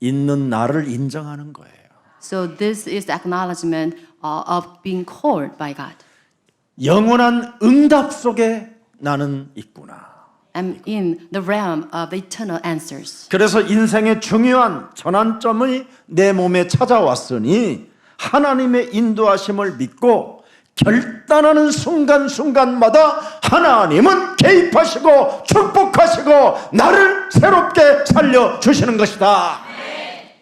있는 나를 인정하는 거예요. So this is the acknowledgement of being called by God. 영원한 응답 속에 나는 있구나. I'm in the realm of the eternal answers. 그래서 인생의 중요한 전환점이 내 몸에 찾아왔으니 하나님의 인도하심을 믿고 결단하는 순간순간마다 하나님은 개입하시고 축복하시고 나를 새롭게 살려주시는 것이다.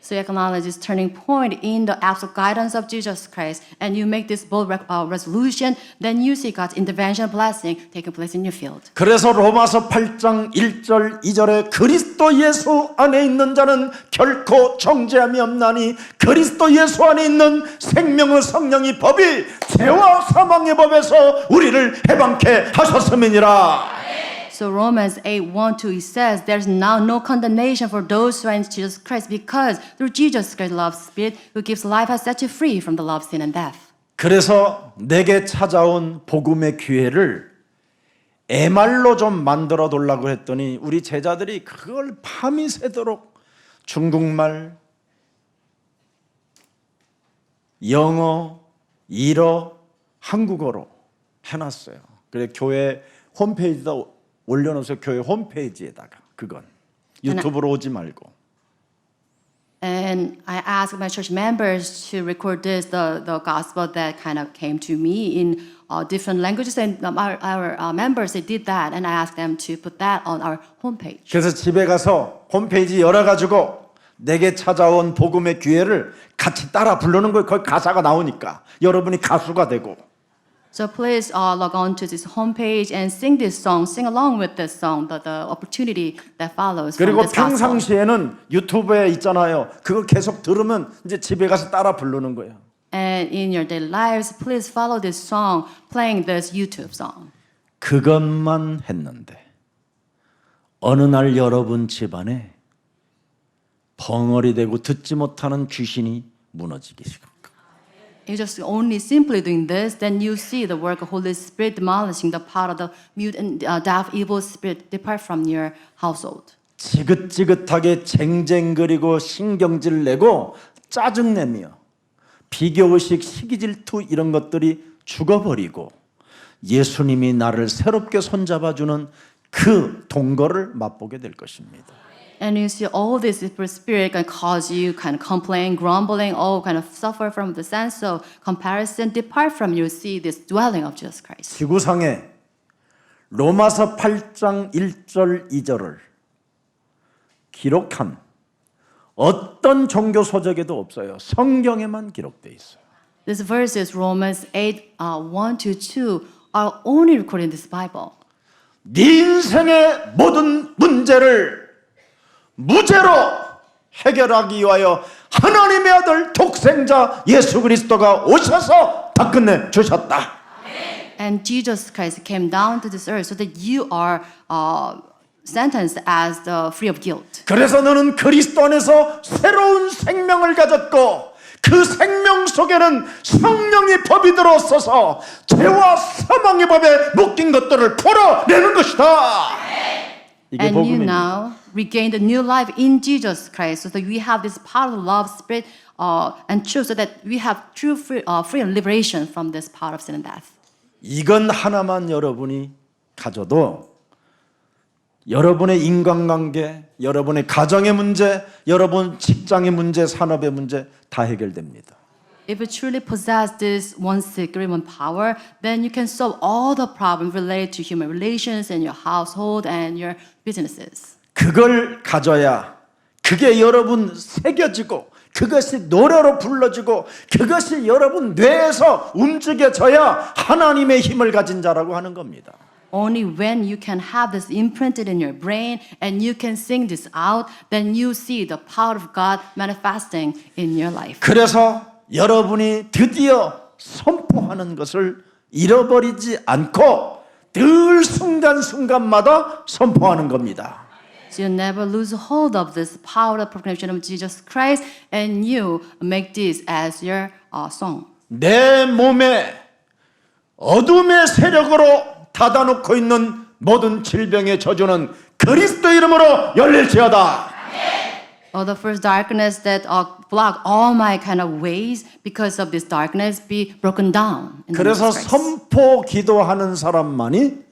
So you acknowledge this turning point in the absolute guidance of Jesus Christ, and you make this bold resolution, then you see God's intervention blessing taking place in your field. 그래서 로마서 8장 1절 2절에 그리스도 예수 안에 있는 자는 결코 정죄함이 없나니 그리스도 예수 안에 있는 생명의 성령의 법이 죄와 사망의 법에서 우리를 해방케 하셨음이니라. So Romans 8:1-2 it says, "There is now no condemnation for those who are in Jesus Christ, because through Jesus Christ, love Spirit, who gives life, has set you free from the law of sin and death." 그래서 내게 찾아온 복음의 기회를 애말로 좀 만들어 놓으려고 했더니 우리 제자들이 그걸 밤이 새도록 중국말, 영어, 일어, 한국어로 해놨어요. 그래 교회 홈페이지에다 올려놓으세요. 교회 홈페이지에다가 그건 유튜브로 오지 말고. And I asked my church members to record this, the gospel that kind of came to me in different languages, and our members, they did that, and I asked them to put that on our homepage. 그래서 집에 가서 홈페이지 열어가지고 내게 찾아온 복음의 기회를 같이 따라 부르는 거예요. 거기 가사가 나오니까 여러분이 가수가 되고. So please log on to this homepage and sing this song, sing along with this song, the opportunity that follows from 그리고 this gospel. 평상시에는 유튜브에 있잖아요. 그거 계속 들으면 이제 집에 가서 따라 부르는 거예요. And in your daily lives, please follow this song, playing this YouTube song. 그것만 했는데 어느 날 여러분 집안에 벙어리 되고 듣지 못하는 귀신이 무너지기 시작합니다. You're just only simply doing this, then you see the work of Holy Spirit demolishing the power of the mute and deaf evil spirit depart from your household. 지긋지긋하게 쟁쟁거리고 신경질 내고 짜증내며 비교의식, 시기질투 이런 것들이 죽어버리고 예수님이 나를 새롭게 손잡아주는 그 동거를 맛보게 될 것입니다. And you see all this spirit can cause you kind of complain, grumbling, all kind of suffer from the sense of comparison. Depart from you, see this dwelling of Jesus Christ. 지구상에 로마서 8장 1절 2절을 기록한 어떤 종교 서적에도 없어요. 성경에만 기록돼 있어요. These verses, Romans 8, 1-2, are only recorded in this Bible. 네 인생의 모든 문제를 무죄로 해결하기 위하여 하나님의 아들 독생자 예수 그리스도가 오셔서 다 끝내 주셨다. And Jesus Christ came down to this earth so that you are sentenced as the free of guilt. 그래서 너는 그리스도 안에서 새로운 생명을 가졌고 그 생명 속에는 성령의 법이 들어서서 죄와 사망의 법에 묶인 것들을 풀어내는 것이다. 이게 And you 복음입니다. now regain the new life in Jesus Christ, so that we have this power of love, spirit, and truth, so that we have true freedom, liberation from this power of sin and death. 이건 하나만 여러분이 가져도 여러분의 인간관계, 여러분의 가정의 문제, 여러분 직장의 문제, 산업의 문제 다 해결됩니다. If you truly possess this one secret, one power, then you can solve all the problems related to human relations in your household and your businesses. 그걸 가져야 그게 여러분 새겨지고 그것이 노래로 불러지고 그것이 여러분 뇌에서 움직여져야 하나님의 힘을 가진 자라고 하는 겁니다. Only when you can have this imprinted in your brain and you can sing this out, then you see the power of God manifesting in your life. 그래서 여러분이 드디어 선포하는 것을 잃어버리지 않고 늘 순간순간마다 선포하는 겁니다. So you never lose hold of this power of proclamation of Jesus Christ, and you make this as your song. 내 몸에 어둠의 세력으로 닫아놓고 있는 모든 질병의 저주는 그리스도 이름으로 열릴지어다. the first darkness that block all my kind of ways, because of this darkness, be broken down. In the name of 그래서 Christ. 선포 기도하는 사람만이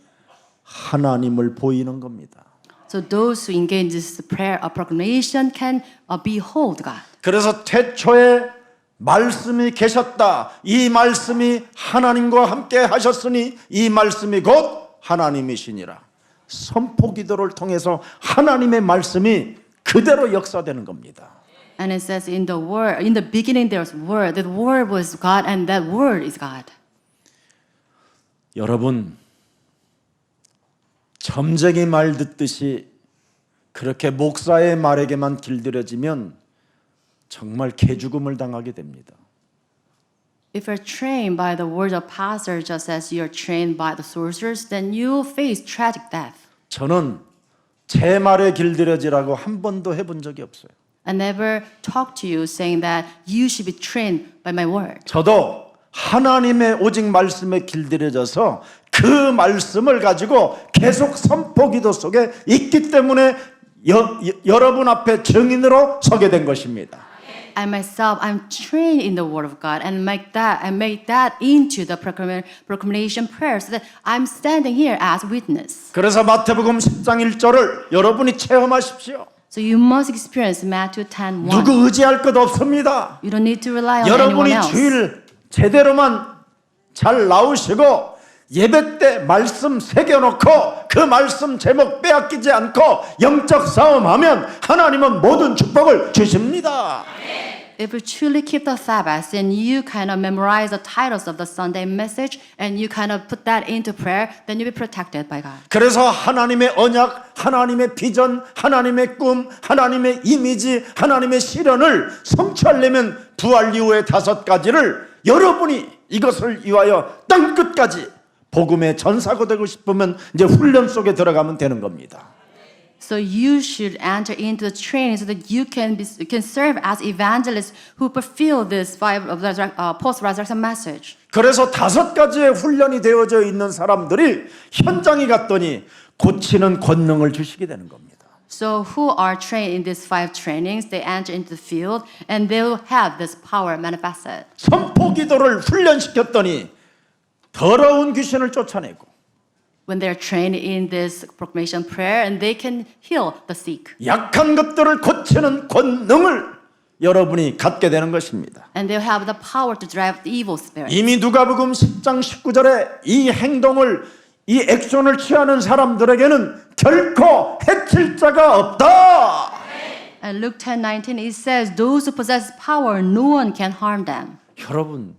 하나님을 보이는 겁니다. So those who engage in this prayer of proclamation can behold God. 그래서 태초에 말씀이 계셨다. 이 말씀이 하나님과 함께 하셨으니 이 말씀이 곧 하나님이시니라. 선포 기도를 통해서 하나님의 말씀이 그대로 역사되는 겁니다. And it says in the word, in the beginning there was word. That word was God, and that word is God. 여러분, 점쟁이 말 듣듯이 그렇게 목사의 말에게만 길들여지면 정말 개죽음을 당하게 됩니다. If you're trained by the words of pastor, just as you're trained by the sorcerers, then you face tragic death. 저는 제 말에 길들여지라고 한 번도 해본 적이 없어요. I never talked to you saying that you should be trained by my word. 저도 하나님의 오직 말씀에 길들여져서 그 말씀을 가지고 계속 선포 기도 속에 있기 때문에 여러분 앞에 증인으로 서게 된 것입니다. I myself, I'm trained in the word of God and make that into the proclamation prayer so that I'm standing here as witness. 그래서 마태복음 10장 1절을 여러분이 체험하십시오. So you must experience Matthew 10:1. 누구 의지할 것 없습니다. You don't need to rely on anyone 여러분이 else. 주일 제대로만 잘 나오시고 예배 때 말씀 새겨놓고 그 말씀 제목 빼앗기지 않고 영적 싸움하면 하나님은 모든 축복을 주십니다. If you truly keep the Sabbath and you kind of memorize the titles of the Sunday message and you kind of put that into prayer, then you'll be protected by God. 그래서 하나님의 언약, 하나님의 비전, 하나님의 꿈, 하나님의 이미지, 하나님의 실현을 성취하려면 부활 이후의 5가지를 여러분이 이것을 위하여 땅끝까지 복음의 전사가 되고 싶으면 이제 훈련 속에 들어가면 되는 겁니다. So you should enter into the training so that you can serve as evangelists who fulfill this post-resurrection message. 그래서 5가지의 훈련이 되어져 있는 사람들이 현장에 갔더니 고치는 권능을 주시게 되는 겁니다. So who are trained in these 5 trainings, they enter into the field and they will have this power manifested. 선포 기도를 훈련시켰더니 더러운 귀신을 쫓아내고 When they're trained in this proclamation prayer and they can heal the sick. 약한 것들을 고치는 권능을 여러분이 갖게 되는 것입니다. And they'll have the power to drive the evil spirit. 이미 누가복음 10장 19절에 이 행동을 이 액션을 취하는 사람들에게는 결코 해칠 자가 없다. And Luke 10:19 it says those who possess power no one can harm them. 여러분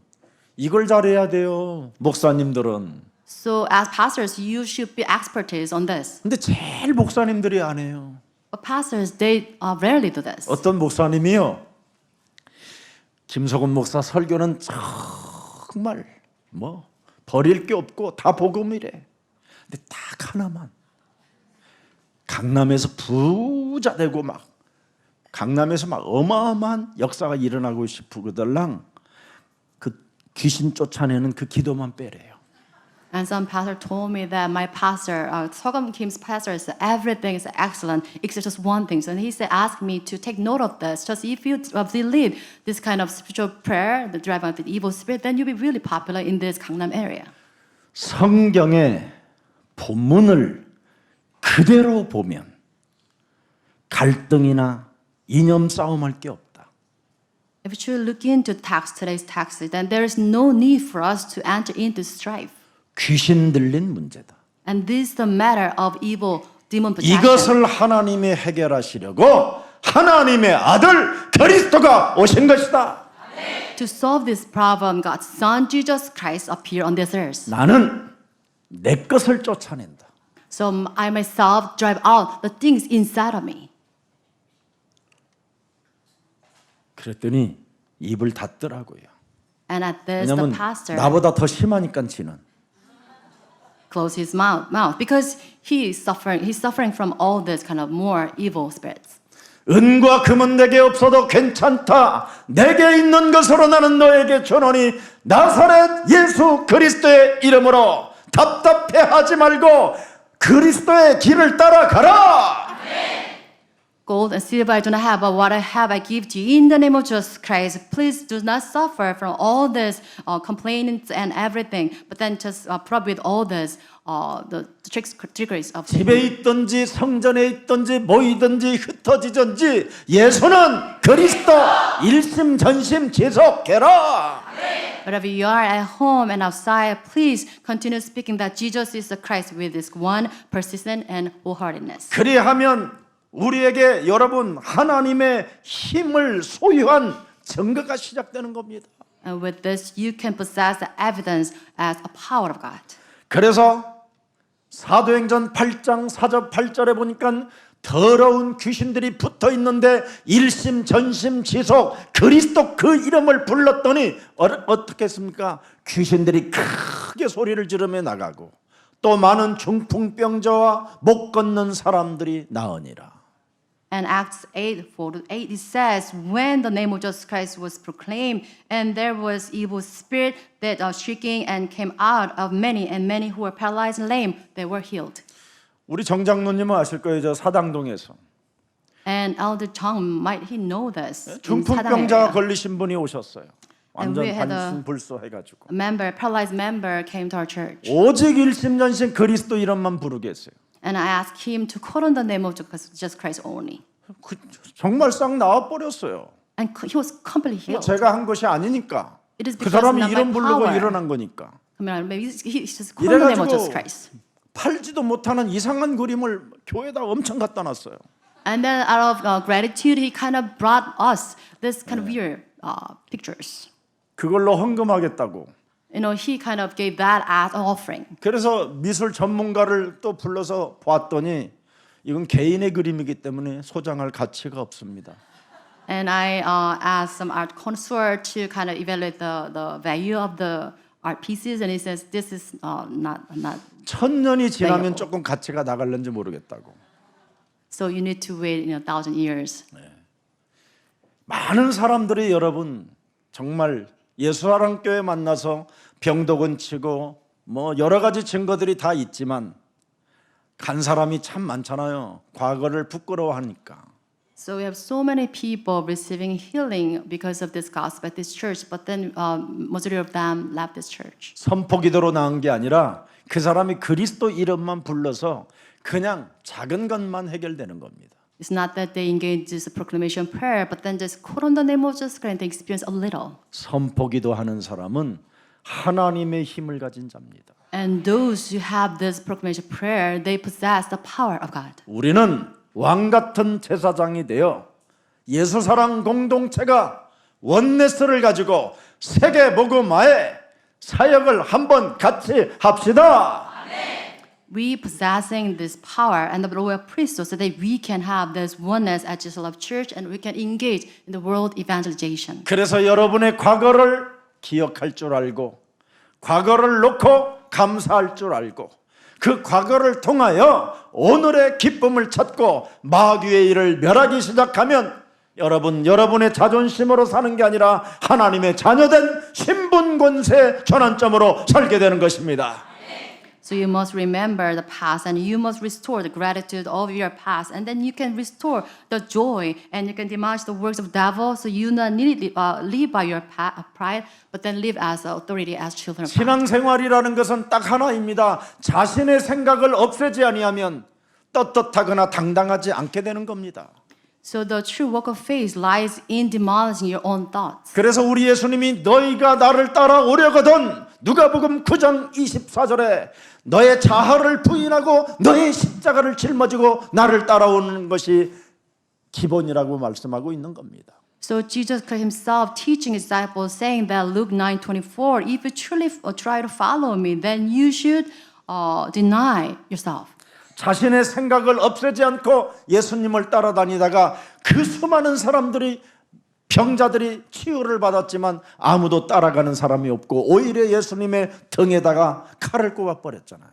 이걸 잘해야 돼요. 목사님들은. So as pastors you should be expertise on this. 근데 제일 목사님들이 안 해요. But pastors they rarely do this. 어떤 목사님이요. 김석훈 목사 설교는 정말 버릴 게 없고 다 복음이래. 근데 딱 하나만 강남에서 부자 되고 막 강남에서 막 어마어마한 역사가 일어나고 싶으거들랑 그 귀신 쫓아내는 그 기도만 빼래요. And some pastor told me that my pastor, Sogam Kim's pastor, is everything is excellent except just one thing. So he said, ask me to take note of this. Just if you believe this kind of spiritual prayer, the drive out the evil spirit, then you'll be really popular in this Gangnam area. 성경의 본문을 그대로 보면 갈등이나 이념 싸움할 게 없다. If you truly look into today's text, then there is no need for us to enter into strife. 귀신 들린 문제다. And this is the matter of evil demon possession. 이것을 하나님이 해결하시려고 하나님의 아들 그리스도가 오신 것이다. To solve this problem, God's Son Jesus Christ appeared on this earth. 나는 내 것을 쫓아낸다. So I myself drive out the things inside of me. 그랬더니 입을 닫더라고요. And at this, the 왜냐면 pastor 나보다 더 심하니까 지는. closed his mouth because he's suffering from all this kind of more evil spirits. 은과 금은 내게 없어도 괜찮다. 내게 있는 것으로 나는 너에게 주노니 나사렛 예수 그리스도의 이름으로 답답해하지 말고 그리스도의 길을 따라가라. Gold and silver I do not have, but what I have I give to you. In the name of Jesus Christ, please do not suffer from all this complaints and everything, but then just put with all this, the trickeries of 집에 있든지 성전에 있든지 모이든지 흩어지든지 예수는 그리스도 일심전심 지속해라. Wherever you are at home and outside, please continue speaking that Jesus is the Christ with this one persistent and wholeheartedness. 그리하면 우리에게 여러분 하나님의 힘을 소유한 증거가 시작되는 겁니다. And with this, you can possess the evidence as a power of God. 그래서 사도행전 8장 4절 8절에 보니까 더러운 귀신들이 붙어 있는데 일심 전심 지속 그리스도 그 이름을 불렀더니 어떻게 했습니까? 귀신들이 크게 소리를 지르며 나가고 또 많은 중풍병자와 못 걷는 사람들이 나으니라. And Acts 8:4-8, it says, when the name of Jesus Christ was proclaimed, and there was evil spirit that are shrieking and came out of many, and many who were paralyzed and lame, they were healed. 우리 정장로님은 아실 거예요. 저 사당동에서 And Elder Chong, might he know this? in 중풍병자가 Sadang area. 걸리신 분이 오셨어요. And 완전 we had 반신불수해가지고 A member, paralyzed member, came to our church. 오직 일심전심 그리스도 이름만 부르게 했어요. And I asked him to call on the name of Jesus Christ only. 정말 싹 나와버렸어요. And he was completely healed. 제가 한 것이 아니니까 It is 그 because 사람이 not 이름 by 부르고 power. 일어난 거니까. Maybe he just called on the name of Jesus Christ. 팔지도 못하는 이상한 그림을 교회에다 엄청 갖다 놨어요. And then out of gratitude, he kind of brought us this kind of weird pictures. 그걸로 헌금하겠다고. You know, he kind of gave that as an offering. 그래서 미술 전문가를 또 불러서 봤더니 이건 개인의 그림이기 때문에 소장할 가치가 없습니다. And I asked some art connoisseur to kind of evaluate the value of the art pieces, and he says this is not. 1000년이 지나면 valuable. 조금 가치가 나갈는지 모르겠다고. So you need to wait 1,000 years. 많은 사람들이 여러분 정말 예수사랑교회 만나서 병도 고치고 뭐 여러 가지 증거들이 다 있지만 간 사람이 참 많잖아요. 과거를 부끄러워하니까. So we have so many people receiving healing because of this gospel at this church, but then majority of them left this church. 선포기도로 나온 게 아니라 그 사람이 그리스도 이름만 불러서 그냥 작은 것만 해결되는 겁니다. It's not that they engage in this proclamation prayer, but then just call on the name of Jesus Christ and they experience a little. 선포기도 하는 사람은 하나님의 힘을 가진 자입니다. And those who have this proclamation prayer, they possess the power of God. 우리는 왕 같은 제사장이 되어 예수사랑 공동체가 원네스를 가지고 세계 복음화의 사역을 한번 같이 합시다. We possessing this power and the royal priesthood so that we can have this oneness at Jesus Love Church and we can engage in the world evangelization. 그래서 여러분의 과거를 기억할 줄 알고 과거를 놓고 감사할 줄 알고 그 과거를 통하여 오늘의 기쁨을 찾고 마귀의 일을 멸하기 시작하면 여러분의 자존심으로 사는 게 아니라 하나님의 자녀된 신분 권세 전환점으로 살게 되는 것입니다. So you must remember the past and you must restore the gratitude of your past and then you can restore the joy and you can demolish the works of the devil so you not need live by your pride but then live as authority as children of God. 신앙생활이라는 것은 딱 하나입니다. 자신의 생각을 없애지 아니하면 떳떳하거나 당당하지 않게 되는 겁니다. So the true walk of faith lies in demolishing your own thoughts. 그래서 우리 예수님이 너희가 나를 따라오려거든 누가복음 9장 24절에 너의 자아를 부인하고 너의 십자가를 짊어지고 나를 따라오는 것이 기본이라고 말씀하고 있는 겁니다. So Jesus Christ himself teaching his disciples saying that Luke 9:24, if you truly try to follow me, then you should deny yourself. 자신의 생각을 없애지 않고 예수님을 따라다니다가 그 수많은 사람들이 병자들이 치유를 받았지만 아무도 따라가는 사람이 없고 오히려 예수님의 등에다가 칼을 꼽아버렸잖아요.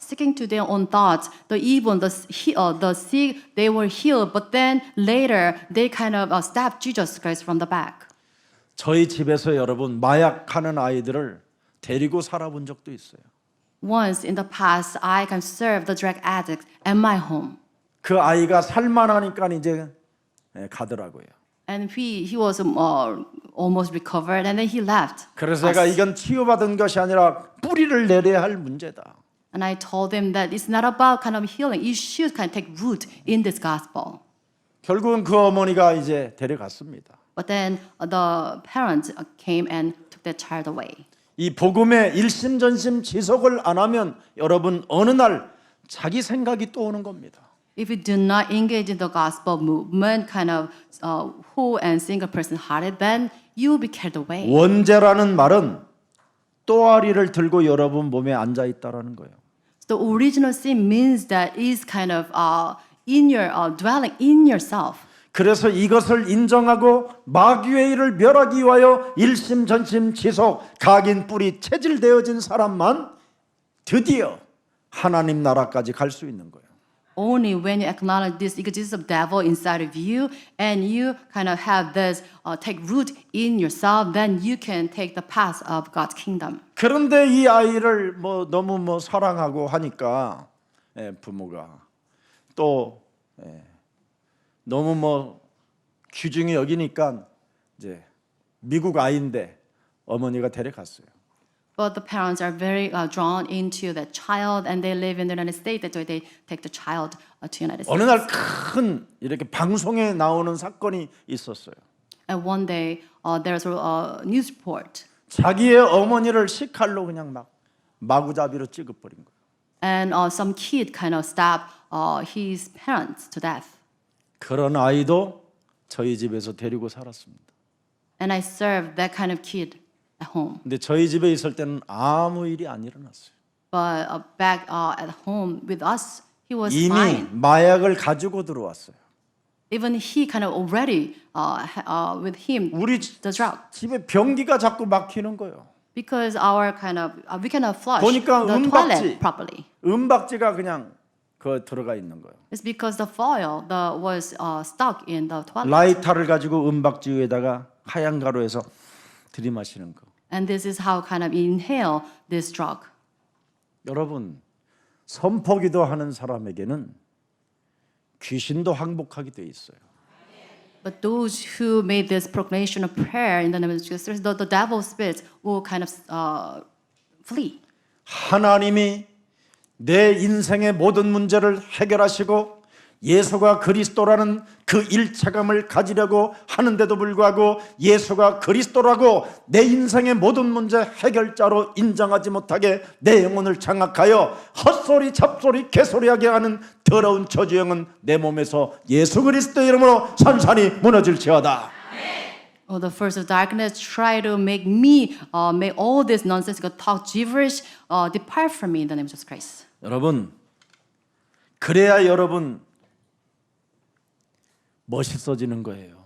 Sticking to their own thoughts, the sick, they were healed, but then later they kind of stabbed Jesus Christ from the back. 저희 집에서 여러분 마약하는 아이들을 데리고 살아본 적도 있어요. Once in the past, I can serve the drug addicts at my home. 그 아이가 살만하니까 이제 가더라고요. And he was almost recovered, and then he left. 그래서 제가 이건 치유받은 것이 아니라 뿌리를 내려야 할 문제다. And I told him that it's not about kind of healing. You should kind of take root in this gospel. 결국은 그 어머니가 이제 데려갔습니다. But then the parents came and took that child away. 이 복음의 일심전심 지속을 안 하면 여러분 어느 날 자기 생각이 또 오는 겁니다. If you do not engage in the gospel movement, kind of whole and single person hearted, then you will be carried away. 원죄라는 말은 또아리를 들고 여러분 몸에 앉아 있다라는 거예요. The original sin means that is kind of in your dwelling in yourself. 그래서 이것을 인정하고 마귀의 일을 멸하기 위하여 일심전심 지속 각인 뿌리 체질되어진 사람만 드디어 하나님 나라까지 갈 수 있는 거예요. Only when you acknowledge this existence of devil inside of you and you kind of have this take root in yourself, then you can take the path of God's kingdom. 그런데 이 아이를 너무 사랑하고 하니까 부모가 또 너무 귀중히 여기니까 이제 미국 아이인데 어머니가 데려갔어요. But the parents are very drawn into the child, and they live in the United States. That's why they take the child to United States. 어느 날 큰 이렇게 방송에 나오는 사건이 있었어요. And one day, there's a news report, 자기의 어머니를 식칼로 그냥 막 마구잡이로 찍어버린 거예요. and some kid kind of stabbed his parents to death. 그런 아이도 저희 집에서 데리고 살았습니다. And I served that kind of kid at home. 근데 저희 집에 있을 때는 아무 일이 안 일어났어요. But back at home with us, he was 이미 fine. 마약을 가지고 들어왔어요. Even he kind of already with him 우리 the drug, 집에 변기가 자꾸 막히는 거예요. because our kind of we cannot flush 보니까 the 은박지. toilet properly. 은박지가 그냥 그 들어가 있는 거예요. It's because the foil was stuck in the toilet. 라이터를 가지고 은박지 위에다가 하얀 가루에서 들이마시는 거. And this is how kind of inhale this drug. 여러분 선포기도 하는 사람에게는 귀신도 항복하게 돼 있어요. But those who made this proclamation of prayer in the name of Jesus, the devil spirits will kind of flee. 하나님이 내 인생의 모든 문제를 해결하시고 예수가 그리스도라는 그 일체감을 가지려고 하는데도 불구하고 예수가 그리스도라고 내 인생의 모든 문제 해결자로 인정하지 못하게 내 영혼을 장악하여 헛소리 잡소리 개소리하게 하는 더러운 저주영은 내 몸에서 예수 그리스도의 이름으로 산산이 무너질지어다. The force of darkness try to make me make all this nonsensical talk gibberish depart from me in the name of Jesus Christ. 여러분 그래야 여러분 멋있어지는 거예요.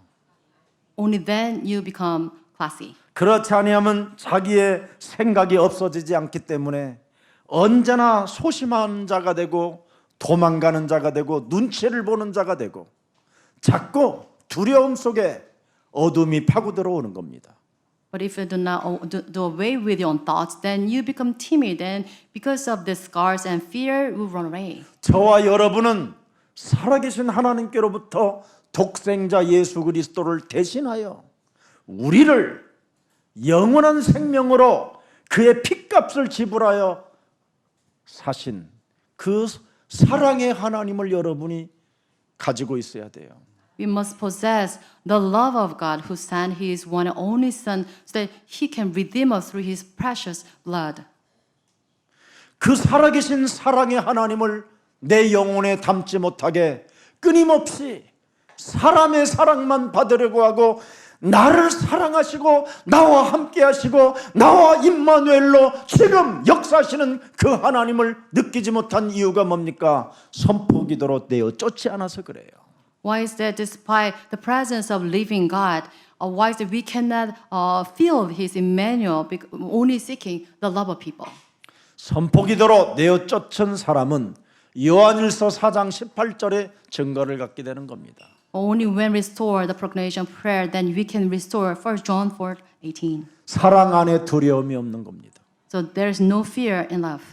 Only then you become classy. 그렇지 아니하면 자기의 생각이 없어지지 않기 때문에 언제나 소심한 자가 되고 도망가는 자가 되고 눈치를 보는 자가 되고 자꾸 두려움 속에 어둠이 파고 들어오는 겁니다. But if you do not do away with your own thoughts, then you become timid, and because of the scars and fear, you run away. 저와 여러분은 살아계신 하나님께로부터 독생자 예수 그리스도를 대신하여 우리를 영원한 생명으로 그의 핏값을 지불하여 사신 그 사랑의 하나님을 여러분이 가지고 있어야 돼요. We must possess the love of God who sent His one and only Son so that He can redeem us through His precious blood. 그 살아계신 사랑의 하나님을 내 영혼에 담지 못하게 끊임없이 사람의 사랑만 받으려고 하고 나를 사랑하시고 나와 함께 하시고 나와 임마누엘로 지금 역사하시는 그 하나님을 느끼지 못한 이유가 뭡니까? 선포기도로 내어 쫓지 않아서 그래요. Why is that despite the presence of living God, why is that we cannot feel His Emmanuel only seeking the love of people? 선포기도로 내어 쫓은 사람은 요한일서 4장 18절에 증거를 갖게 되는 겁니다. Only when restore the proclamation of prayer, then we can restore 1 John 4:18. 사랑 안에 두려움이 없는 겁니다. So there is no fear in love.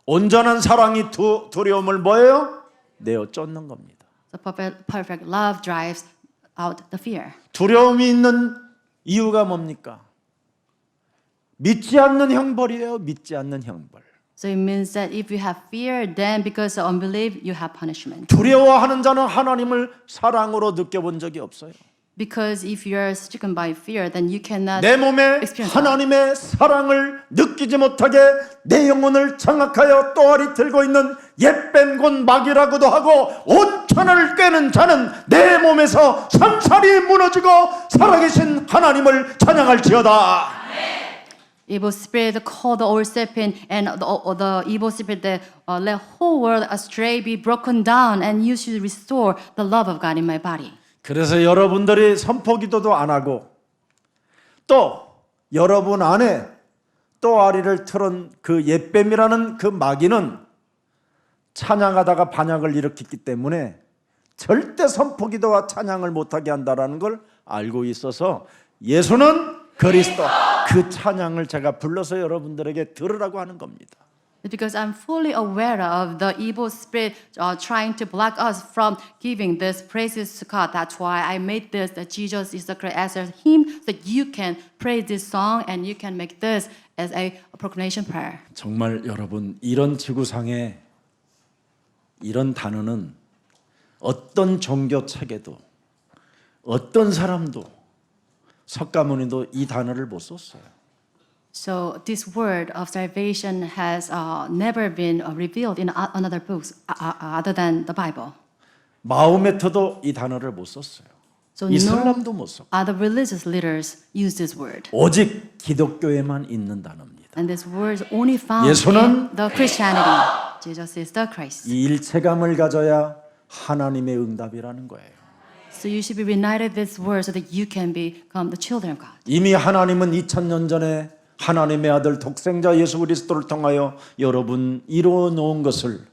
온전한 사랑이 두려움을 뭐예요? 내어 쫓는 겁니다. So perfect love drives out the fear. 두려움이 있는 이유가 뭡니까? 믿지 않는 형벌이에요. 믿지 않는 형벌. So it means that if you have fear, then because of unbelief, you have punishment. 두려워하는 자는 하나님을 사랑으로 느껴본 적이 없어요. Because if you are stricken by fear, then you cannot 내 몸에 experience 하나님의 사랑을 느끼지 못하게 내 영혼을 장악하여 또아리 들고 있는 옛뱀 곧 마귀라고도 하고 온천을 꿰는 자는 내 몸에서 상살이 무너지고 살아계신 하나님을 찬양할지어다. evil spirit called the old serpent and the evil spirit that let whole world astray be broken down, and you should restore the love of God in my body. 그래서 여러분들이 선포기도도 안 하고 또 여러분 안에 또아리를 틀은 그 옛뱀이라는 그 마귀는 찬양하다가 반역을 일으켰기 때문에 절대 선포기도와 찬양을 못하게 한다라는 걸 알고 있어서 예수는 그리스도 그 찬양을 제가 불러서 여러분들에게 들으라고 하는 겁니다. Because I'm fully aware of the evil spirit trying to block us from giving this praises to God. That's why I made this, that Jesus is the Christ, as a hymn, so that you can praise this song and you can make this as a proclamation prayer. 정말 여러분 이런 지구상에 이런 단어는 어떤 종교 책에도 어떤 사람도 석가모니도 이 단어를 못 썼어요. So this word of salvation has never been revealed in another books other than the Bible. 마호메트도 이 단어를 못 썼어요. So no 이슬람도 못 썼고 other religious leaders use this word. 오직 기독교에만 있는 단어입니다. And this word is only found 예수는 in the Christianity. Jesus is the Christ. 이 일체감을 가져야 하나님의 응답이라는 거예요. So you should be reunited with this word so that you can become the children of God. 이미 하나님은 2000년 전에 하나님의 아들 독생자 예수 그리스도를 통하여 여러분 이루어 놓은 것을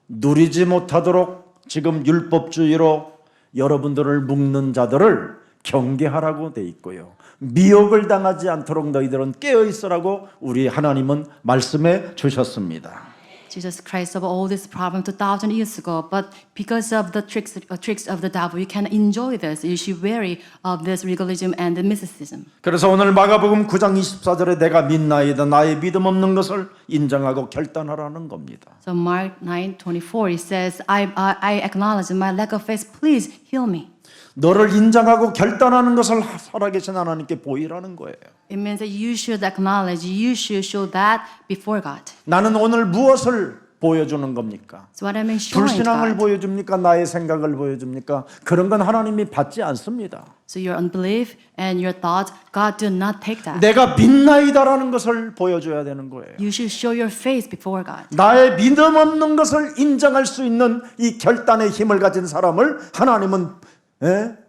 누리지 못하도록 지금 율법주의로 여러분들을 묶는 자들을 경계하라고 돼 있고요. 미혹을 당하지 않도록 너희들은 깨어 있으라고 우리 하나님은 말씀해 주셨습니다. Jesus Christ solved all this problem 2,000 years ago, but because of the tricks of the devil, you can enjoy this. You should be wary of this legalism and the mysticism. 그래서 오늘 마가복음 9장 24절에 내가 믿나이다 나의 믿음 없는 것을 인정하고 결단하라는 겁니다. So Mark 9:24 it says, I acknowledge my lack of faith. Please heal me. 너를 인정하고 결단하는 것을 살아계신 하나님께 보이라는 거예요. It means that you should acknowledge, you should show that before God. 나는 오늘 무엇을 보여주는 겁니까? So what I mean showing 불신앙을 God. 보여줍니까? 나의 생각을 보여줍니까? 그런 건 하나님이 받지 않습니다. So your unbelief and your thoughts, God do not take that. 내가 믿나이다라는 것을 보여줘야 되는 거예요. You should show your faith before God. 나의 믿음 없는 것을 인정할 수 있는 이 결단의 힘을 가진 사람을 하나님은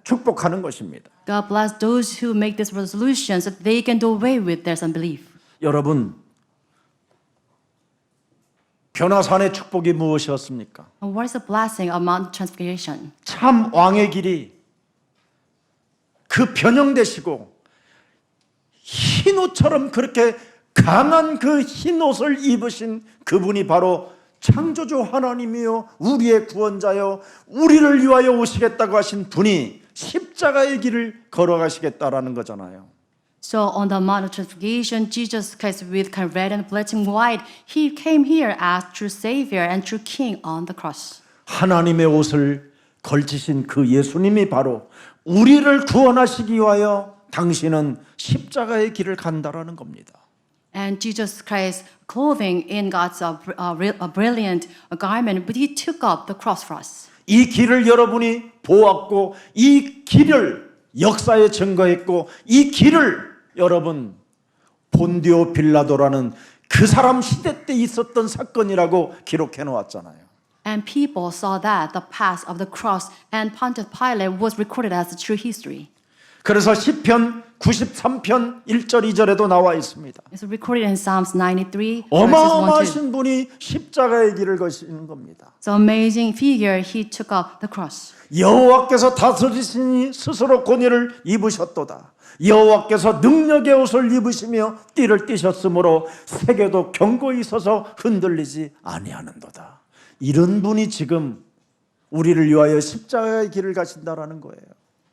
축복하는 것입니다. God bless those who make this resolution so that they can do away with their unbelief. 여러분, 변화산의 축복이 무엇이었습니까? And what is the blessing of Mount Transfiguration? 참 왕의 길이 그 변형되시고 흰 옷처럼 그렇게 강한 그 흰 옷을 입으신 그분이 바로 창조주 하나님이요 우리의 구원자요 우리를 위하여 오시겠다고 하신 분이 십자가의 길을 걸어가시겠다라는 거잖아요. So on the Mount of Transfiguration, Jesus Christ with kind of red and bleaching white, he came here as true Savior and true King on the cross. 하나님의 옷을 걸치신 그 예수님이 바로 우리를 구원하시기 위하여 당신은 십자가의 길을 간다라는 겁니다. And Jesus Christ clothing in God's brilliant garment, but he took up the cross for us. 이 길을 여러분이 보았고 이 길을 역사에 증거했고 이 길을 여러분 본디오 빌라도라는 그 사람 시대 때 있었던 사건이라고 기록해 놓았잖아요. And people saw that the past of the cross and Pontius Pilate was recorded as a true history. 그래서 시편 93편 1절 2절에도 나와 있습니다. It's recorded in Psalms 93 verses 1 to 어마어마하신 분이 십자가의 길을 거시는 겁니다. So amazing figure, he took up the cross. 여호와께서 다스리시니 스스로 권위를 입으셨도다. 여호와께서 능력의 옷을 입으시며 띠를 띠셨으므로 세계도 견고히 서서 흔들리지 아니하는도다. 이런 분이 지금 우리를 위하여 십자가의 길을 가신다라는 거예요.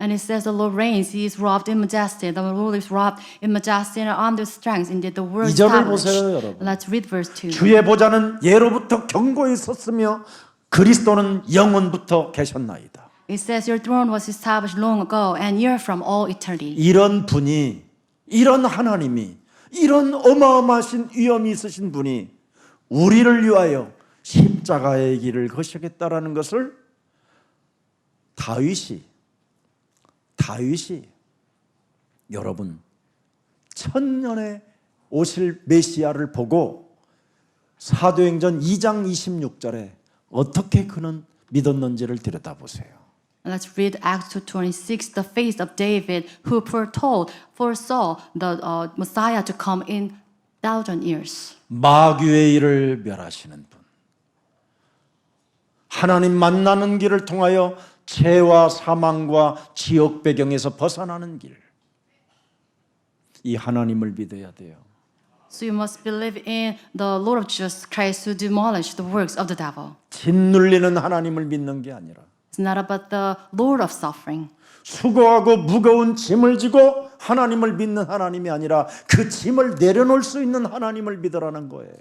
And it says the Lord reigns. He is robed in majesty. The Lord is robed in majesty and armed with strength. Indeed, the word 이 절을 established. 보세요, 여러분. Let's read verse 2. 주의 보좌는 예로부터 견고히 섰으며 그리스도는 영원부터 계셨나이다. It says your throne was established long ago, and you're from all eternity. 이런 분이, 이런 하나님이, 이런 어마어마하신 위엄이 있으신 분이 우리를 위하여 십자가의 길을 거시겠다라는 것을 다윗이 여러분 천년에 오실 메시아를 보고 사도행전 2장 26절에 어떻게 그는 믿었는지를 들여다보세요. Let's read Acts 2:26. The faith of David, who foresaw the Messiah to come in 1,000 years. 마귀의 일을 멸하시는 분, 하나님 만나는 길을 통하여 죄와 사망과 지옥 배경에서 벗어나는 길, 이 하나님을 믿어야 돼요. So you must believe in the Lord of Jesus Christ who demolished the works of the devil. 짓눌리는 하나님을 믿는 게 아니라 It's not about the Lord of suffering. 수고하고 무거운 짐을 지고 하나님을 믿는 하나님이 아니라 그 짐을 내려놓을 수 있는 하나님을 믿으라는 거예요.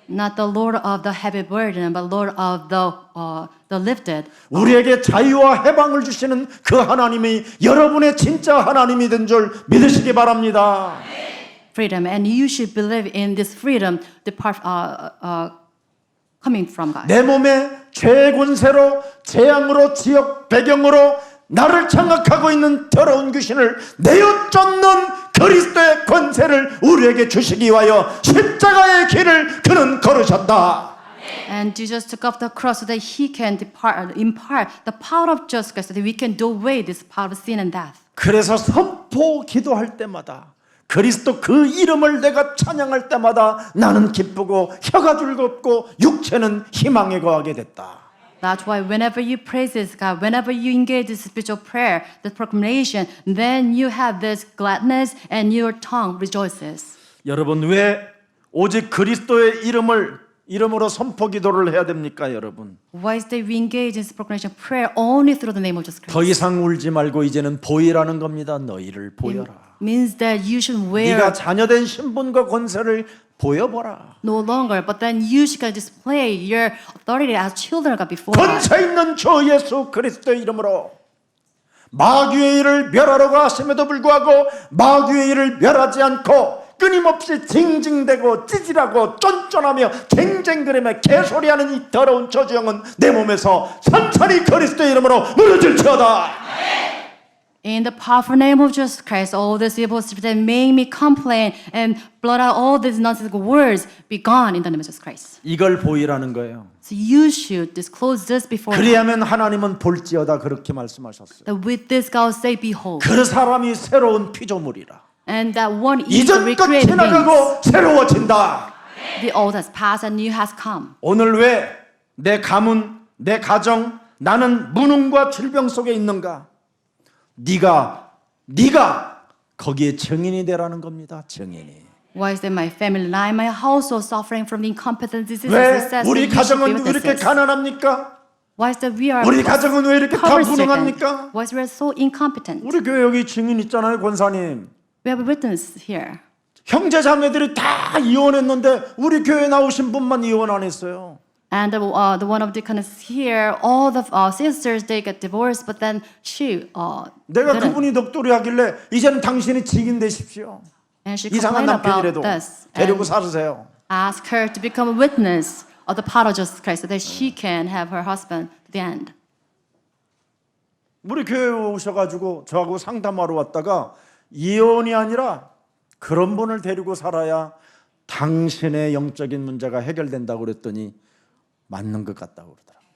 Not the Lord of the heavy burden, but Lord of the lifted. 우리에게 자유와 해방을 주시는 그 하나님이 여러분의 진짜 하나님이 된 줄 믿으시기 바랍니다. Freedom, and you should believe in this freedom coming from God. 내 몸에 죄의 권세로 재앙으로 지역 배경으로 나를 장악하고 있는 더러운 귀신을 내어 쫓는 그리스도의 권세를 우리에게 주시기 위하여 십자가의 길을 그는 걸으셨다. And Jesus took up the cross so that He can impart the power of justice, so that we can do away this power of sin and death. 그래서 선포 기도할 때마다 그리스도 그 이름을 내가 찬양할 때마다 나는 기쁘고 혀가 즐겁고 육체는 희망에 거하게 됐다. That's why whenever you praise this God, whenever you engage this spiritual prayer, this proclamation, then you have this gladness and your tongue rejoices. 여러분 왜 오직 그리스도의 이름으로 선포 기도를 해야 됩니까, 여러분? Why is that we engage in this proclamation prayer only through the name of Jesus Christ? 더 이상 울지 말고 이제는 보이라는 겁니다. 너희를 보여라. Means that you should wear 네가 자녀된 신분과 권세를 보여보라. no longer, but then you should display your authority as children of God before God. 권세 있는 주 예수 그리스도의 이름으로 마귀의 일을 멸하러 가심에도 불구하고 마귀의 일을 멸하지 않고 끊임없이 징징대고 찌질하고 쫀쫀하며 쟁쟁그림에 개소리하는 이 더러운 저주영은 내 몸에서 천천히 그리스도의 이름으로 무너질지어다. In the powerful name of Jesus Christ, all these evil spirits that make me complain and blot out all these nonsensical words be gone in the name of Jesus Christ. 이걸 보이라는 거예요. So you should disclose this before God. 그리하면 하나님은 볼지어다 그렇게 말씀하셨어요. That with this God will say, behold. 그 사람이 새로운 피조물이라. And that one is 이전 것 recreated beings. 지나가고 새로워진다. The old has passed and new has come. 오늘 왜 내 가문, 내 가정, 나는 무능과 질병 속에 있는가? 네가 거기에 증인이 되라는 겁니다. 증인이. Why is that my family and I, my household suffering from the incompetent diseases? 왜 It says 우리 that you should be 가정은 왜 이렇게 witnesses. 가난합니까? Why is that we are 우리 가정은 왜 이렇게 다 poverty-stricken? 무능합니까? Why is we are so incompetent? 우리 교회 여기 증인 있잖아요, 권사님. We have a witness here. 형제 자매들이 다 이혼했는데 우리 교회 나오신 분만 이혼 안 했어요. And the one of the deaconess here, all the sisters, they get divorced, but then she 내가 didn't. 그분이 넋두리 하길래 이제는 당신이 증인 되십시오. And she 이상한 complained about 남편이라도 this 데리고 and 살으세요. asked her to become a witness of the power of Jesus Christ so that she can have her husband to the end. 우리 교회에 오셔가지고 저하고 상담하러 왔다가 이혼이 아니라 그런 분을 데리고 살아야 당신의 영적인 문제가 해결된다고 그랬더니 맞는 것 같다고 그러더라고요.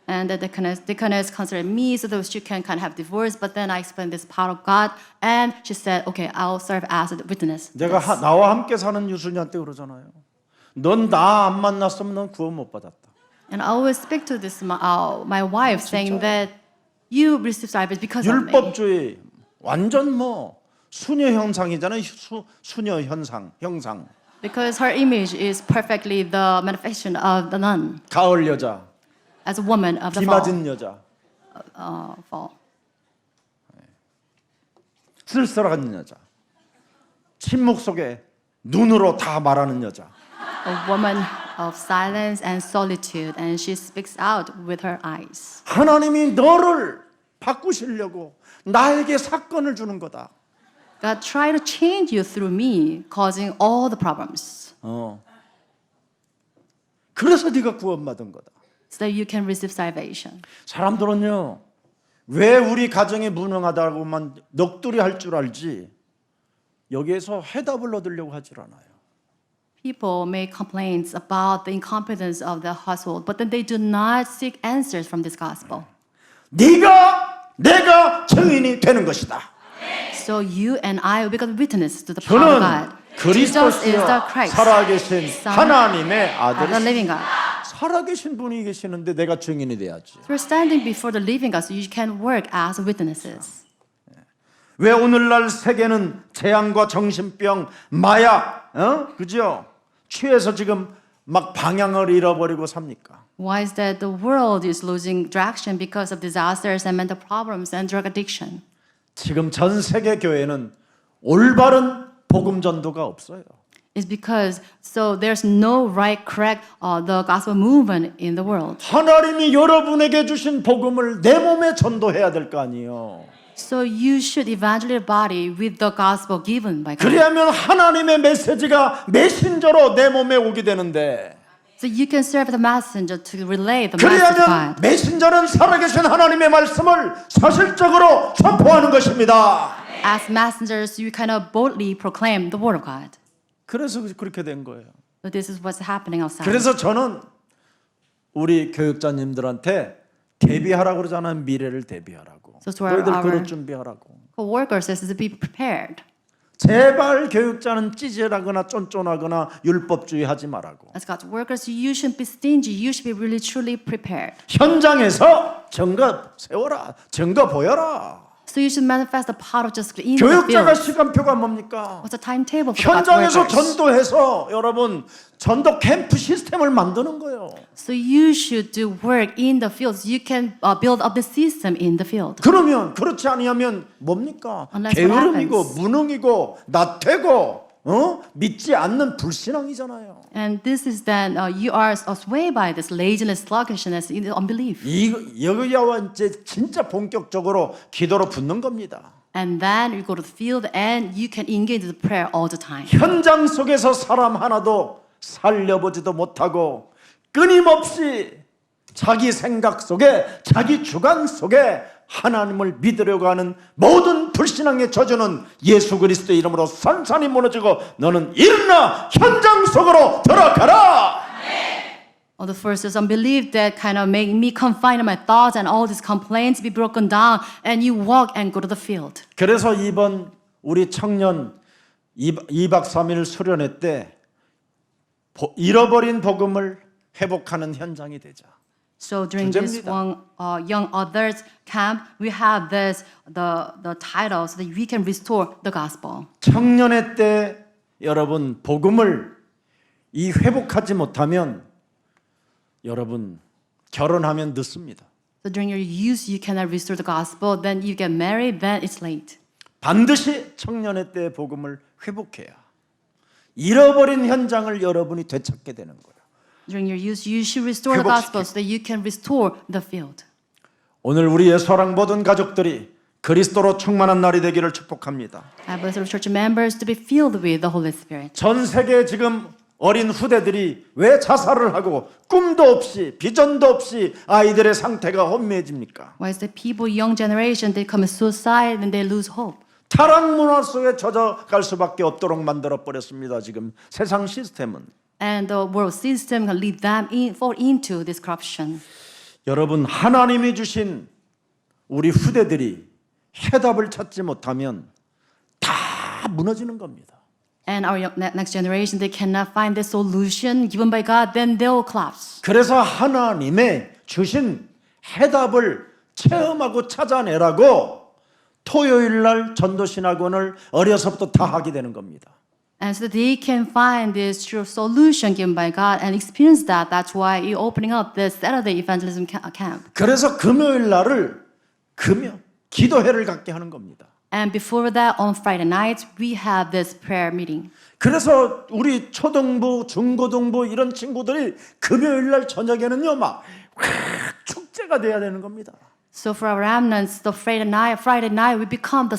And the deaconess considered me so that she can kind of have divorce, but then I explained this power of God, and she said, okay, I'll serve as a witness. to 내가 this. 나와 함께 사는 유순이한테 그러잖아요. 넌 나 안 만났으면 넌 구원 못 받았다. And I always speak to this my wife, saying that you receive salvation because of me. 율법주의 완전 뭐 수녀 현상이잖아요. 수녀 형상. Because her image is perfectly the manifestation of the nun. 가을 여자. as a woman of the 비 fall. 맞은 여자, fall. 쓸쓸한 여자, 침묵 속에 눈으로 다 말하는 여자. A woman of silence and solitude, and she speaks out with her eyes. 하나님이 너를 바꾸시려고 나에게 사건을 주는 거다. God tried to change you through me, causing all the problems, 그래서 네가 구원받은 거다. so that you can receive salvation. 사람들은요, 왜 우리 가정이 무능하다고만 넋두리 할 줄 알지 여기에서 해답을 얻으려고 하질 않아요. People make complaints about the incompetence of the household, but then they do not seek answers from this gospel. 내가 증인이 되는 것이다. So you and I will become witnesses to the power of 저는 God. Jesus is the 그리스도시여 Christ, 살아계신 Son 하나님의 of the 아들. living God. 살아계신 분이 계시는데 내가 증인이 돼야지. We're standing before the living God, so you can work as witnesses. 왜 오늘날 세계는 재앙과 정신병, 마약, 그죠? 취해서 지금 막 방향을 잃어버리고 삽니까? Why is that the world is losing direction because of disasters and mental problems and drug addiction? 지금 전 세계 교회는 올바른 복음 전도가 없어요. It's because so there's no right, correct, the gospel movement in the world. 하나님이 여러분에게 주신 복음을 내 몸에 전도해야 될 거 아니에요. So you should evangelize your body with the gospel given by God. 그래야면 하나님의 메시지가 메신저로 내 몸에 오게 되는데, So you can serve the messenger to relay the message of 그래야면 God. 메신저는 살아계신 하나님의 말씀을 사실적으로 선포하는 것입니다. As messengers, you cannot boldly proclaim the word of God. 그래서 그렇게 된 거예요. So this is what's happening outside. 그래서 저는 우리 교육자님들한테 대비하라고 그러잖아요. 미래를 대비하라고. So to our- 너희들 그릇 준비하라고. Co-workers says to be prepared. 제발 교육자는 찌질하거나 쫀쫀하거나 율법주의 하지 말라고. As God's workers, you shouldn't be stingy. You should be really truly prepared. 현장에서 증거 세워라. 증거 보여라. So you should manifest the power of just in the 교육자가 field. 시간표가 뭡니까? What's the timetable for God's 현장에서 workers? 전도해서 여러분 전도 캠프 시스템을 만드는 거예요. So you should do work in the fields. You can build up the system in the field. 그러면 그렇지 아니하면 뭡니까? Unless what 게으름이고 happens? 무능이고 나태고 믿지 않는 불신앙이잖아요. And this is then you are swayed by this laziness, sluggishness, unbelief. 여기야와 이제 진짜 본격적으로 기도로 붙는 겁니다. And then you go to the field and you can engage in the prayer all the time. 현장 속에서 사람 하나도 살려보지도 못하고 끊임없이 자기 생각 속에 자기 주관 속에 하나님을 믿으려고 하는 모든 불신앙의 저주는 예수 그리스도의 이름으로 산산이 무너지고 너는 일어나 현장 속으로 들어가라. The first is unbelief that kind of make me confined in my thoughts and all these complaints be broken down and you walk and go to the field. 그래서 이번 우리 청년 2박 3일 수련회 때 잃어버린 복음을 회복하는 현장이 되자. So during this 주제입니다. one young others camp, we have this the title so that we can restore the gospel. 청년회 때 여러분 복음을 이 회복하지 못하면 여러분 결혼하면 늦습니다. So during your youth, you cannot restore the gospel. Then you get married, then it's late. 반드시 청년회 때 복음을 회복해야 잃어버린 현장을 여러분이 되찾게 되는 거예요. During your youth, you should restore the gospel so that you can restore the field. 오늘 우리의 사랑 모든 가족들이 그리스도로 충만한 날이 되기를 축복합니다. I bless our church members to be filled with the Holy Spirit. 전 세계 지금 어린 후대들이 왜 자살을 하고 꿈도 없이 비전도 없이 아이들의 상태가 혼미해집니까? Why is the people, young generation, they commit suicide and they lose hope? 타락 문화 속에 젖어갈 수밖에 없도록 만들어 버렸습니다. 지금 세상 시스템은. And the world system can lead them fall into this corruption. 여러분 하나님이 주신 우리 후대들이 해답을 찾지 못하면 다 무너지는 겁니다. And our next generation, they cannot find the solution given by God, then they'll collapse. 그래서 하나님의 주신 해답을 체험하고 찾아내라고 토요일 날 전도신학원을 어려서부터 다 하게 되는 겁니다. And so they can find this true solution given by God and experience that. That's why you're opening up this Saturday evangelism camp. 그래서 금요일 날을 기도회를 갖게 하는 겁니다. And before that, on Friday night, we have this prayer meeting. 그래서 우리 초등부, 중고등부 이런 친구들이 금요일 날 저녁에는요 막 축제가 돼야 되는 겁니다. So for our remnants, the Friday night, we become the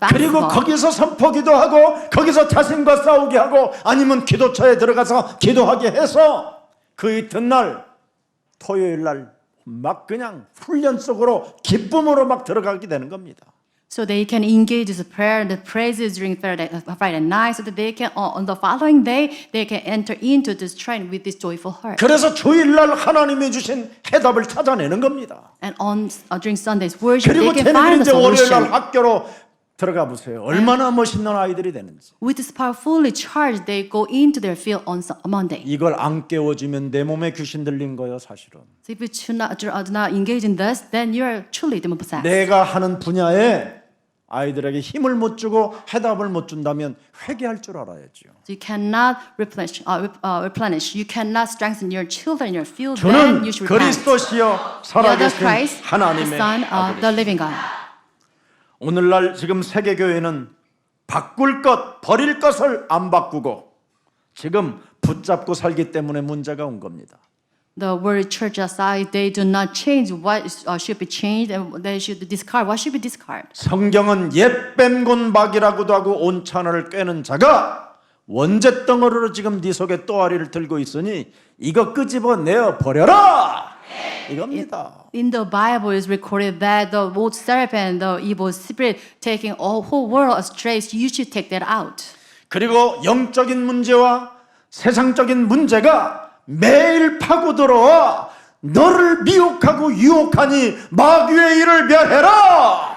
그리고 festival. 거기서 선포기도 하고 거기서 자신과 싸우게 하고 아니면 기도처에 들어가서 기도하게 해서 그 이튿날 토요일 날 막 그냥 훈련 속으로 기쁨으로 막 들어가게 되는 겁니다. So they can engage this prayer and the praises during Friday night, so that they can on the following day they can enter into this train with this joyful heart. 그래서 주일날 하나님이 주신 해답을 찾아내는 겁니다. And on during Sunday's worship, 그리고 they can find 쟤네들이 the 이제 월요일 날 solution. 학교로 들어가 보세요. 얼마나 멋있는 아이들이 되는지. With this powerfully charged, they go into their field on Monday. 이걸 안 깨워주면 내 몸에 귀신 들린 거예요, 사실은. So if you do not engage in this, then you are truly demon possessed. 내가 하는 분야에 아이들에게 힘을 못 주고 해답을 못 준다면 회개할 줄 알아야죠. So you cannot replenish. You cannot strengthen your children in your field. 저는 Then you should repent. 그리스도시여 You are the 살아계신 Christ, the 하나님의 Son of the living God. 오늘날 지금 세계교회는 바꿀 것, 버릴 것을 안 바꾸고 지금 붙잡고 살기 때문에 문제가 온 겁니다. The word church aside, they do not change what should be changed, and they should discard what should be discarded. 성경은 옛 뱀곤박이라고도 하고 온천을 꿰는 자가 원죄 덩어리로 지금 네 속에 또아리를 들고 있으니 이거 끄집어 내어 버려라 이겁니다. In the Bible, is recorded that the old serpent, the evil spirit, taking all whole world astray. So you should take that out. 그리고 영적인 문제와 세상적인 문제가 매일 파고 들어와 너를 미혹하고 유혹하니 마귀의 일을 멸해라.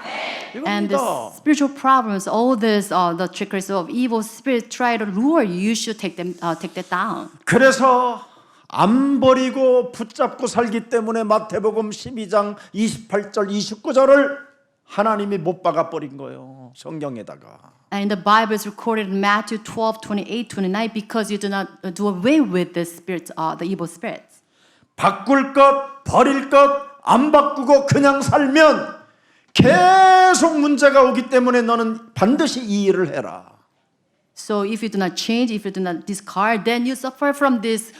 And the 이겁니다. spiritual problems, all this, the trickeries of evil spirit try to lure you. You should take that down. 그래서 안 버리고 붙잡고 살기 때문에 마태복음 12장 28절 29절을 하나님이 못 박아 버린 거예요. 성경에다가. And the Bible is recorded in Matthew 12, 28, 29 because you do not do away with the spirits, the evil spirits. 바꿀 것, 버릴 것, 안 바꾸고 그냥 살면 계속 문제가 오기 때문에 너는 반드시 이 일을 해라. So if you do not change, if you do not discard, then you suffer from these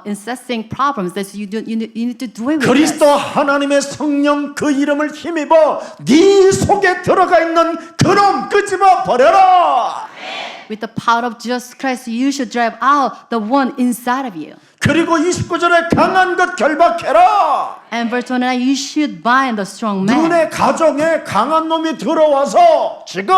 incessant problems that you need to do away with. 그리스도 하나님의 성령 그 이름을 힘입어 네 속에 들어가 있는 그놈 끄집어 버려라. With the power of Jesus Christ, you should drive out the one inside of you. 그리고 29절에 강한 것 결박해라. And verse 29, you should bind the strong man. 너네 가정에 강한 놈이 들어와서 지금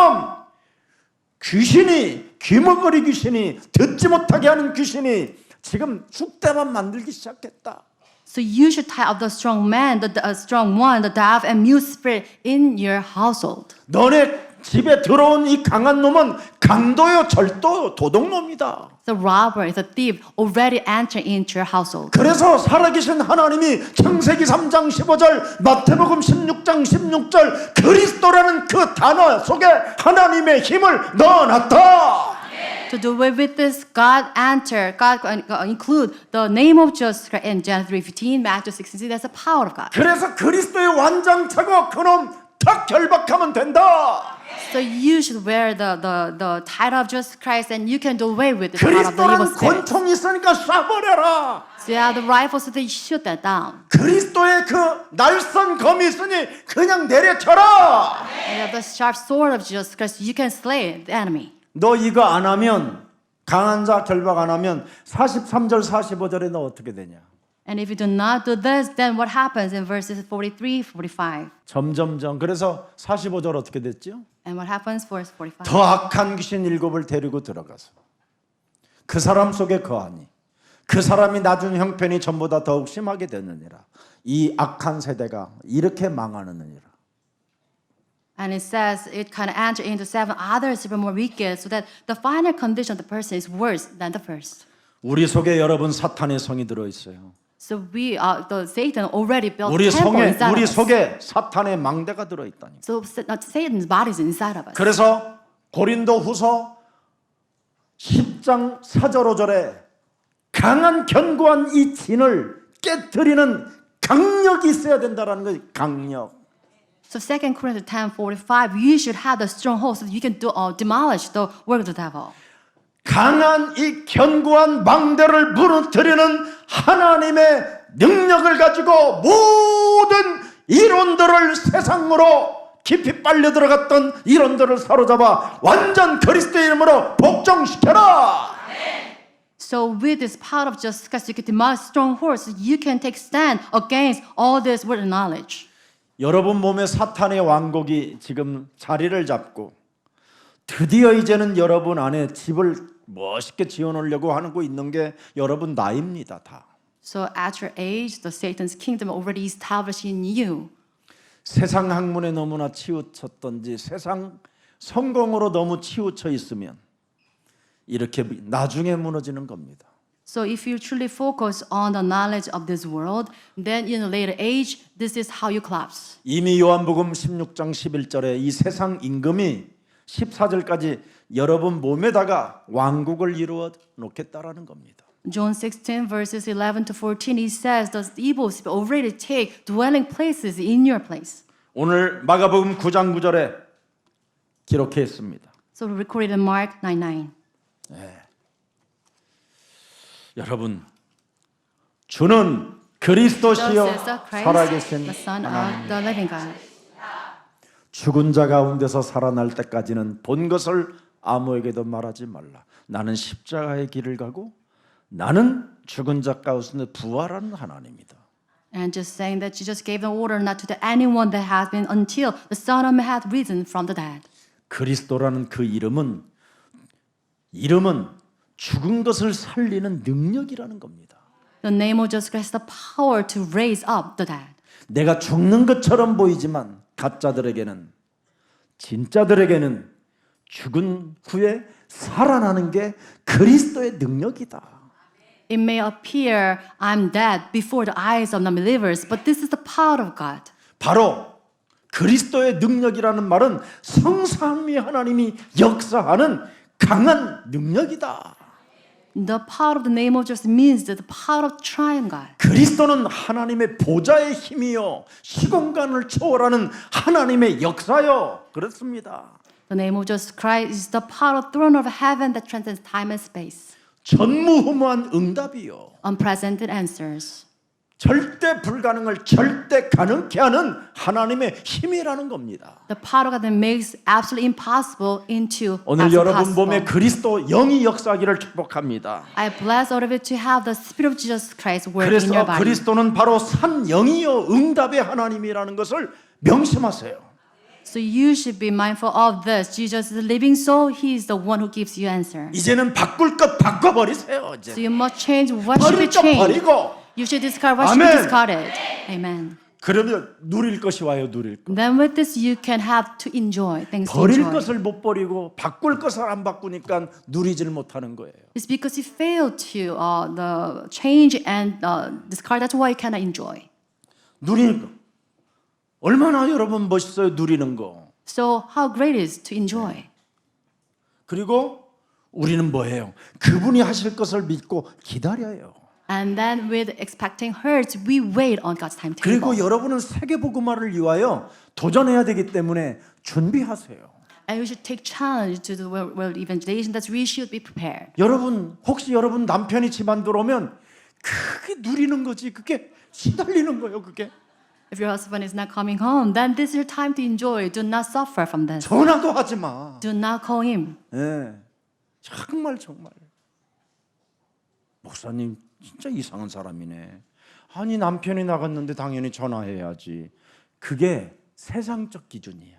귀머거리 귀신이 듣지 못하게 하는 귀신이 지금 쑥대만 만들기 시작했다. So you should tie up the strong man, the strong one, the deaf and mute spirit in your household. 너네 집에 들어온 이 강한 놈은 강도요, 절도요, 도둑놈이다. The robber, the thief already entered into your household. 그래서 살아계신 하나님이 창세기 3장 15절, 마태복음 16장 16절 그리스도라는 그 단어 속에 하나님의 힘을 넣어놨다. To do away with this, God include the name of Jesus Christ in John 3:15, Matthew 16. That's the power of God. 그래서 그리스도의 완장 차고 그놈 탁 결박하면 된다. So you should wear the title of Jesus Christ, and you can do away with the power of the evil 그리스도라는 spirit. 권총이 있으니까 쏴버려라. So you have the rifle, so that you shoot that down. 그리스도의 그 날선 검이 있으니 그냥 내려쳐라. And you have the sharp sword of Jesus Christ, you can slay the enemy. 너 이거 안 하면 강한 자 결박 안 하면 43절 45절에 너 어떻게 되냐? And if you do not do this, then what happens in verses 43, 45? 점점점 그래서 45절 어떻게 됐죠? And what happens verse 45? 더 악한 귀신 7을 데리고 들어가서 그 사람 속에 거하니 그 사람이 나중 형편이 전보다 더욱 심하게 되느니라. 이 악한 세대가 이렇게 망하느니라. And it says it can enter into 7 others even more wicked, so that the final condition of the person is worse than the first. 우리 속에 여러분 사탄의 성이 들어 있어요. So the Satan already built 우리 temple inside of 우리 us. 속에 사탄의 망대가 들어 있다니. So Satan's body is inside of us. 그래서 고린도후서 10장 4절 5절에 강한 견고한 이 진을 깨트리는 강력이 있어야 된다라는 거예요. 강력. So 2 Corinthians 10:45, you should have the stronghold so that you can demolish the work of the devil. 강한 이 견고한 망대를 무너뜨리는 하나님의 능력을 가지고 모든 이론들을 세상으로 깊이 빨려 들어갔던 이론들을 사로잡아 완전 그리스도의 이름으로 복종시켜라. So with this power of justice, you can demolish strongholds, so you can take stand against all this word of knowledge. 여러분 몸에 사탄의 왕국이 지금 자리를 잡고 드디어 이제는 여러분 안에 집을 멋있게 지어놓으려고 하고 있는 게 여러분 나이입니다. 다. So at your age, the Satan's kingdom already established in you. 세상 학문에 너무나 치우쳤던지 세상 성공으로 너무 치우쳐 있으면 이렇게 나중에 무너지는 겁니다. So if you truly focus on the knowledge of this world, then in a later age, this is how you collapse. 이미 요한복음 16장 11절에 이 세상 임금이 14절까지 여러분 몸에다가 왕국을 이루어 놓겠다라는 겁니다. John 16 verses 11 to 14, he says, the evil spirit already take dwelling places in your place. 오늘 마가복음 9장 9절에 기록했습니다. So recorded in Mark 9:9. 여러분, 주는 그리스도시요 Jesus Christ, 살아계신 the Son of the living God. 죽은 자 가운데서 살아날 때까지는 본 것을 아무에게도 말하지 말라. 나는 십자가의 길을 가고 나는 죽은 자 가운데 부활하는 하나님이다. And just saying that Jesus gave the order not to anyone that has been until the Son of Man hath risen from the dead. 그리스도라는 그 이름은 죽은 것을 살리는 능력이라는 겁니다. The name of Jesus Christ has the power to raise up the dead. 내가 죽는 것처럼 보이지만 가짜들에게는 진짜들에게는 죽은 후에 살아나는 게 그리스도의 능력이다. It may appear I'm dead before the eyes of non-believers, but this is the power of God. 바로 그리스도의 능력이라는 말은 성삼위 하나님이 역사하는 강한 능력이다. The power of the name of Jesus means that the power of triune God. 그리스도는 하나님의 보좌의 힘이요 시공간을 초월하는 하나님의 역사요. 그렇습니다. The name of Jesus Christ is the power of throne of heaven that transcends time and space. 전무후무한 응답이요. Unprecedented answers. 절대 불가능을 절대 가능케 하는 하나님의 힘이라는 겁니다. The power of God that makes absolutely impossible into 오늘 as 여러분 possible. 몸에 그리스도 영이 역사하기를 축복합니다. I bless all of you to have the Spirit of Jesus Christ work in 그래서 your body. 그리스도는 바로 산 영이요 응답의 하나님이라는 것을 명심하세요. So you should be mindful of this. Jesus is the living soul. He is the one who gives you answer. 이제는 바꿀 것 바꿔버리세요. 이제. So you must change what should be 버릴 것 changed. 버리고 You should discard what should be 아멘. discarded. Amen. 그러면 누릴 것이 와요. 누릴 것. Then with this you can have to enjoy things to 버릴 enjoy. 것을 못 버리고 바꿀 것을 안 바꾸니까 누리질 못하는 거예요. It's because you fail to the change and discard. That's why you cannot enjoy. 누리는 거. 얼마나 여러분 멋있어요. 누리는 거. So how great it is to enjoy. 그리고 우리는 뭐예요? 그분이 하실 것을 믿고 기다려요. And then with expecting hurts, we wait on God's timetable. 그리고 여러분은 세계복음화를 위하여 도전해야 되기 때문에 준비하세요. And we should take challenge to the world evangelization. That we should be prepared. 여러분 혹시 여러분 남편이 집안 들어오면 그게 누리는 거지 그게 시달리는 거예요 그게. If your husband is not coming home, then this is your time to enjoy. Do not suffer from this. 전화도 하지 마. Do not call him. 예, 정말. 목사님 진짜 이상한 사람이네. 아니 남편이 나갔는데 당연히 전화해야지. 그게 세상적 기준이야.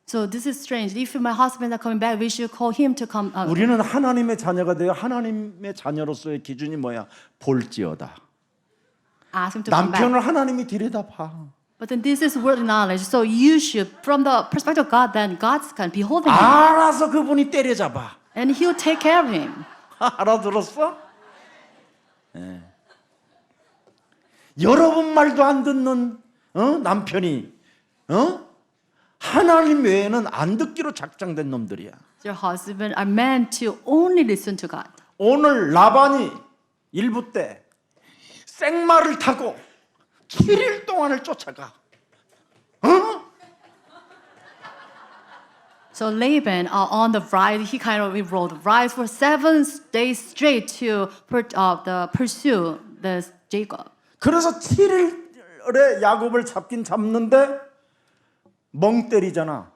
So this is strange. If my husband is not coming back, we should call him to come. 우리는 하나님의 자녀가 되어 하나님의 자녀로서의 기준이 뭐야? 볼지어다. Ask him to come back. 남편을 하나님이 들여다봐. But then this is worldly knowledge. So you should, from the perspective of God, then God's can beholding him, 알아서 그분이 때려잡아. and He'll take care of him. 알아들었어? 예. 여러분 말도 안 듣는 남편이 하나님 외에는 안 듣기로 작정된 놈들이야. Your husband are meant to only listen to God. 오늘 라반이 일부 때 생마를 타고 7일 동안을 쫓아가. So Laban, on the ride, he kind of rode ride for 7 days straight to pursue the Jacob. 그래서 7일에 야곱을 잡긴 잡는데 멍 때리잖아.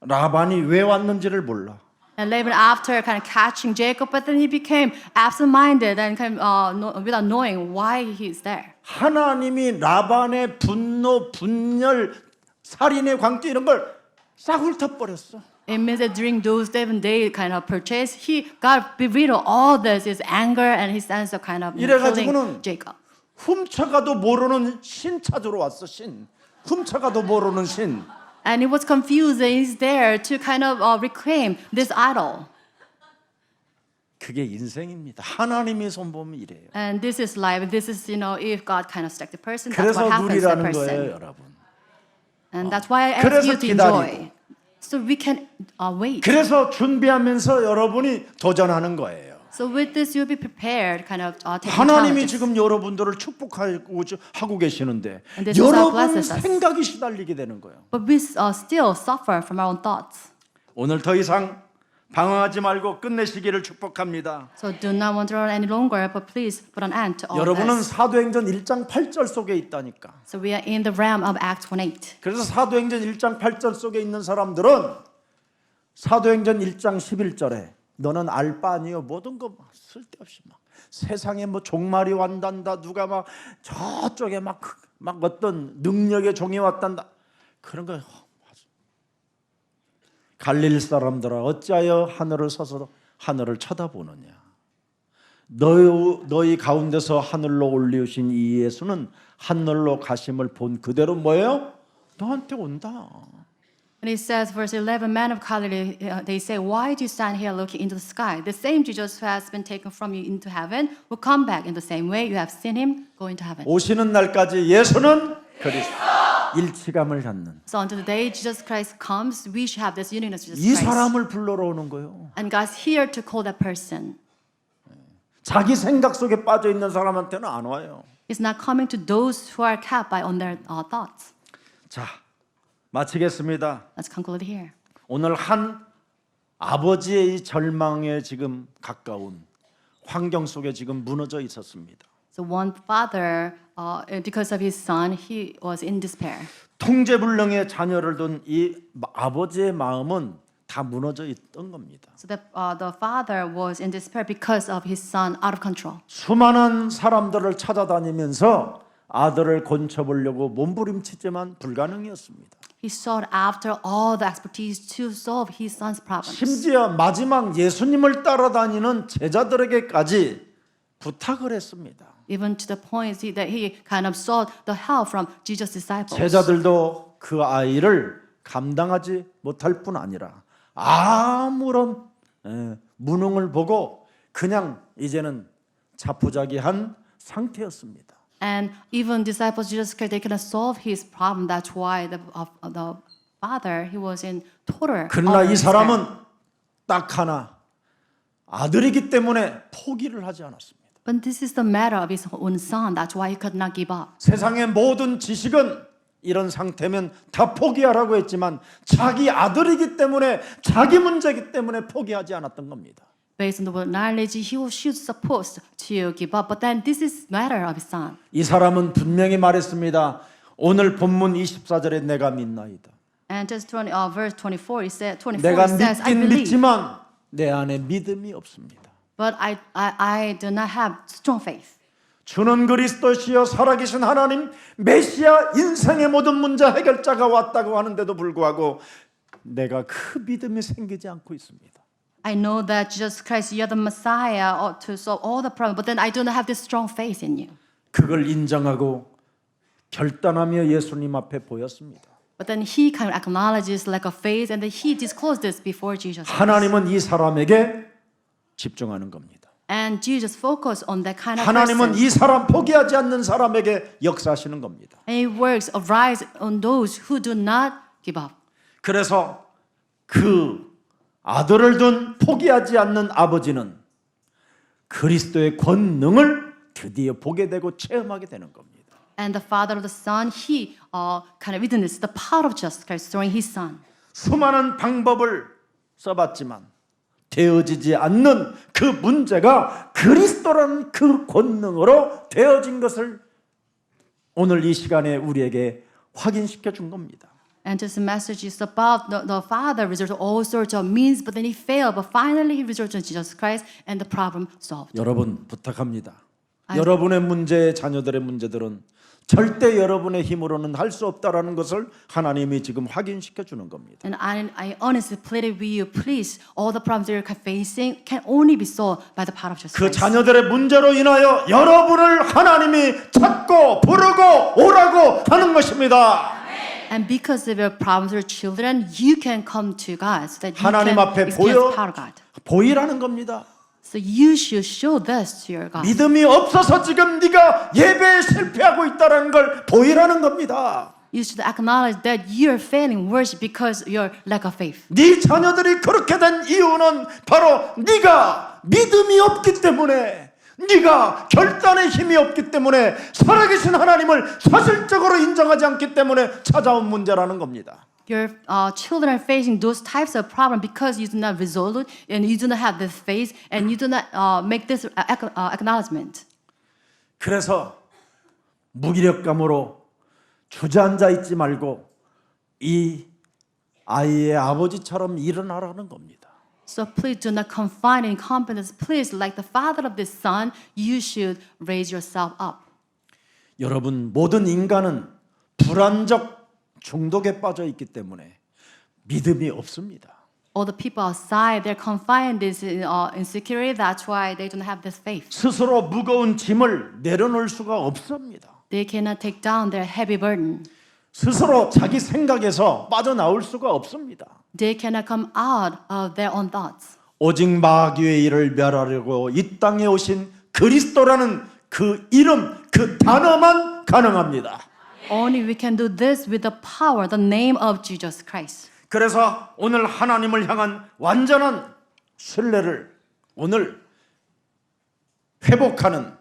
라반이 왜 왔는지를 몰라. And Laban, after kind of catching Jacob, but then he became absent-minded and kind of without knowing why he's there. 하나님이 라반의 분노, 분열, 살인의 광기 이런 걸 싹 훑어버렸어. It means that during those 7 days kind of purchase, God rid of all this, his anger and his sense of kind of 이래가지고는 killing Jacob. 훔쳐가도 모르는 신 찾으러 왔어. 신. 훔쳐가도 모르는 신. And it was confused that he's there to kind of reclaim this idol. 그게 인생입니다. 하나님의 손보면 이래요. And this is life. This is, if God kind of struck the person, that's 그래서 what happens to the 누리라는 거예요, person. 여러분. And that's why I ask 그래서 you to 기다리고. enjoy. So we can wait. 그래서 준비하면서 여러분이 도전하는 거예요. So with this, you'll be prepared, kind of taking 하나님이 challenges. 지금 여러분들을 축복하고 계시는데 And this is how 여러분 blesses us. 생각이 시달리게 되는 거예요. But we still suffer from our own thoughts. 오늘 더 이상 방황하지 말고 끝내시기를 축복합니다. So do not wander on any longer, but please put an end to all 여러분은 this. 사도행전 1장 8절 속에 있다니까. So we are in the realm of Acts 1:8. 그래서 사도행전 1장 8절 속에 있는 사람들은 사도행전 1장 11절에 너는 알 바 아니요 모든 거 쓸데없이 막 세상에 뭐 종말이 왔단다 누가 막 저쪽에 막 어떤 능력의 종이 왔단다 그런 거 갈릴 사람들아 어찌하여 하늘을 서서 하늘을 쳐다보느냐 너희 가운데서 하늘로 올리우신 이 예수는 하늘로 가심을 본 그대로 뭐예요? 너한테 온다. And it says, verse 11, men of Galilee, they say, why do you stand here looking into the sky? The same Jesus who has been taken from you into heaven will come back in the same way you have seen him go into heaven. 오시는 날까지 예수는 그리스도 일치감을 갖는 So until the day Jesus Christ comes, we should have this union with Jesus 이 Christ. 사람을 불러러 오는 거예요. And God's here to call that person. 자기 생각 속에 빠져 있는 사람한테는 안 와요. It's not coming to those who are kept on their thoughts. 자, 마치겠습니다. Let's conclude here. 오늘 한 아버지의 이 절망에 지금 가까운 환경 속에 지금 무너져 있었습니다. So one father, because of his son, he was in despair. 통제불능의 자녀를 둔 이 아버지의 마음은 다 무너져 있던 겁니다. So the father was in despair because of his son out of control. 수많은 사람들을 찾아다니면서 아들을 곤쳐보려고 몸부림치지만 불가능이었습니다. He sought after all the expertise to solve his son's problems. 심지어 마지막 예수님을 따라다니는 제자들에게까지 부탁을 했습니다. Even to the point that he kind of sought the help from Jesus' disciples. 제자들도 그 아이를 감당하지 못할 뿐 아니라 아무런 무능을 보고 그냥 이제는 자포자기한 상태였습니다. And even disciples Jesus Christ, they cannot solve his problem. That's why the father, he was in total. 그러나 이 despair. 사람은 딱 하나 아들이기 때문에 포기를 하지 않았습니다. But this is the matter of his own son. That's why he could not give up. 세상의 모든 지식은 이런 상태면 다 포기하라고 했지만 자기 아들이기 때문에 자기 문제이기 때문에 포기하지 않았던 겁니다. Based on the word knowledge, he was supposed to give up. But then this is matter of his son. 이 사람은 분명히 말했습니다. 오늘 본문 24절에 내가 믿나이다. And just verse 24, it says, 24 내가 it says, I 믿긴 believe, 믿지만 내 안에 믿음이 없습니다. but I do not have strong faith. 주는 그리스도시여 살아계신 하나님 메시아 인생의 모든 문제 해결자가 왔다고 하는데도 불구하고 내가 그 믿음이 생기지 않고 있습니다. I know that Jesus Christ, you're the Messiah to solve all the problems, but then I do not have this strong faith in you. 그걸 인정하고 결단하며 예수님 앞에 보였습니다. But then he kind of acknowledges lack of faith, and then he disclosed this before Jesus. 하나님은 이 사람에게 집중하는 겁니다. And Jesus focused on that kind of 하나님은 person. 이 사람 포기하지 않는 사람에게 역사하시는 겁니다. And he works arise on those who do not give up. 그래서 그 아들을 둔 포기하지 않는 아버지는 그리스도의 권능을 드디어 보게 되고 체험하게 되는 겁니다. And the father of the son, he kind of witnessed the power of Jesus Christ throwing his son. 수많은 방법을 써봤지만 되어지지 않는 그 문제가 그리스도라는 그 권능으로 되어진 것을 오늘 이 시간에 우리에게 확인시켜 준 겁니다. And this message is about the father resorted to all sorts of means, but then he failed. But finally he resorted to Jesus Christ and the problem solved. 여러분 부탁합니다. 여러분의 문제, 자녀들의 문제들은 절대 여러분의 힘으로는 할 수 없다라는 것을 하나님이 지금 확인시켜 주는 겁니다. And I honestly pleaded with you, please, all the problems you're facing can only be solved by the power of Jesus 그 Christ. 자녀들의 문제로 인하여 여러분을 하나님이 찾고 부르고 오라고 하는 것입니다. And because of your problems with children, you can come to God so that you 하나님 can 앞에 experience the power of God. 보이라는 겁니다. So you should show this to your God. 믿음이 없어서 지금 네가 예배에 실패하고 있다는 걸 보이라는 겁니다. You should acknowledge that you're failing worship because of your lack of faith. 네 자녀들이 그렇게 된 이유는 바로 네가 믿음이 없기 때문에, 네가 결단의 힘이 없기 때문에, 살아계신 하나님을 사실적으로 인정하지 않기 때문에 찾아온 문제라는 겁니다. Your children are facing those types of problems because you do not resolve it and you do not have this faith and you do not make this acknowledgement. 그래서 무기력감으로 주저앉아 있지 말고 이 아이의 아버지처럼 일어나라는 겁니다. So please do not confine in incompetence. Please, like the father of this son, you should raise yourself up. 여러분, 모든 인간은 불안적 중독에 빠져 있기 때문에 믿음이 없습니다. All the people outside, they're confined in this insecurity. That's why they don't have this faith. 스스로 무거운 짐을 내려놓을 수가 없습니다. They cannot take down their heavy burden. 스스로 자기 생각에서 빠져나올 수가 없습니다. They cannot come out of their own thoughts. 오직 마귀의 일을 멸하려고 이 땅에 오신 그리스도라는 그 이름, 그 단어만 가능합니다. Only we can do this with the power, the name of Jesus Christ. 그래서 오늘 하나님을 향한 완전한 신뢰를 오늘 회복하는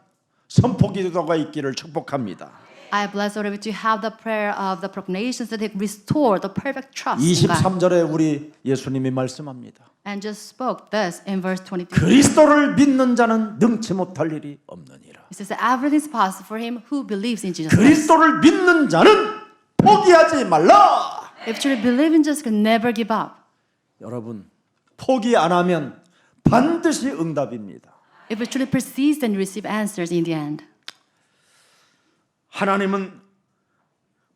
선포기도가 있기를 축복합니다. I bless all of you to have the prayer of the proclamations that they restore the perfect trust in God. 23절에 우리 예수님이 말씀합니다. And just spoke this in verse 22. 그리스도를 믿는 자는 능치 못할 일이 없느니라. It says that everything is possible for him who believes in Jesus Christ. 그리스도를 믿는 자는 포기하지 말라. If you truly believe in Jesus, can never give up. 여러분, 포기 안 하면 반드시 응답입니다. If you truly persist, then you receive answers in the end. 하나님은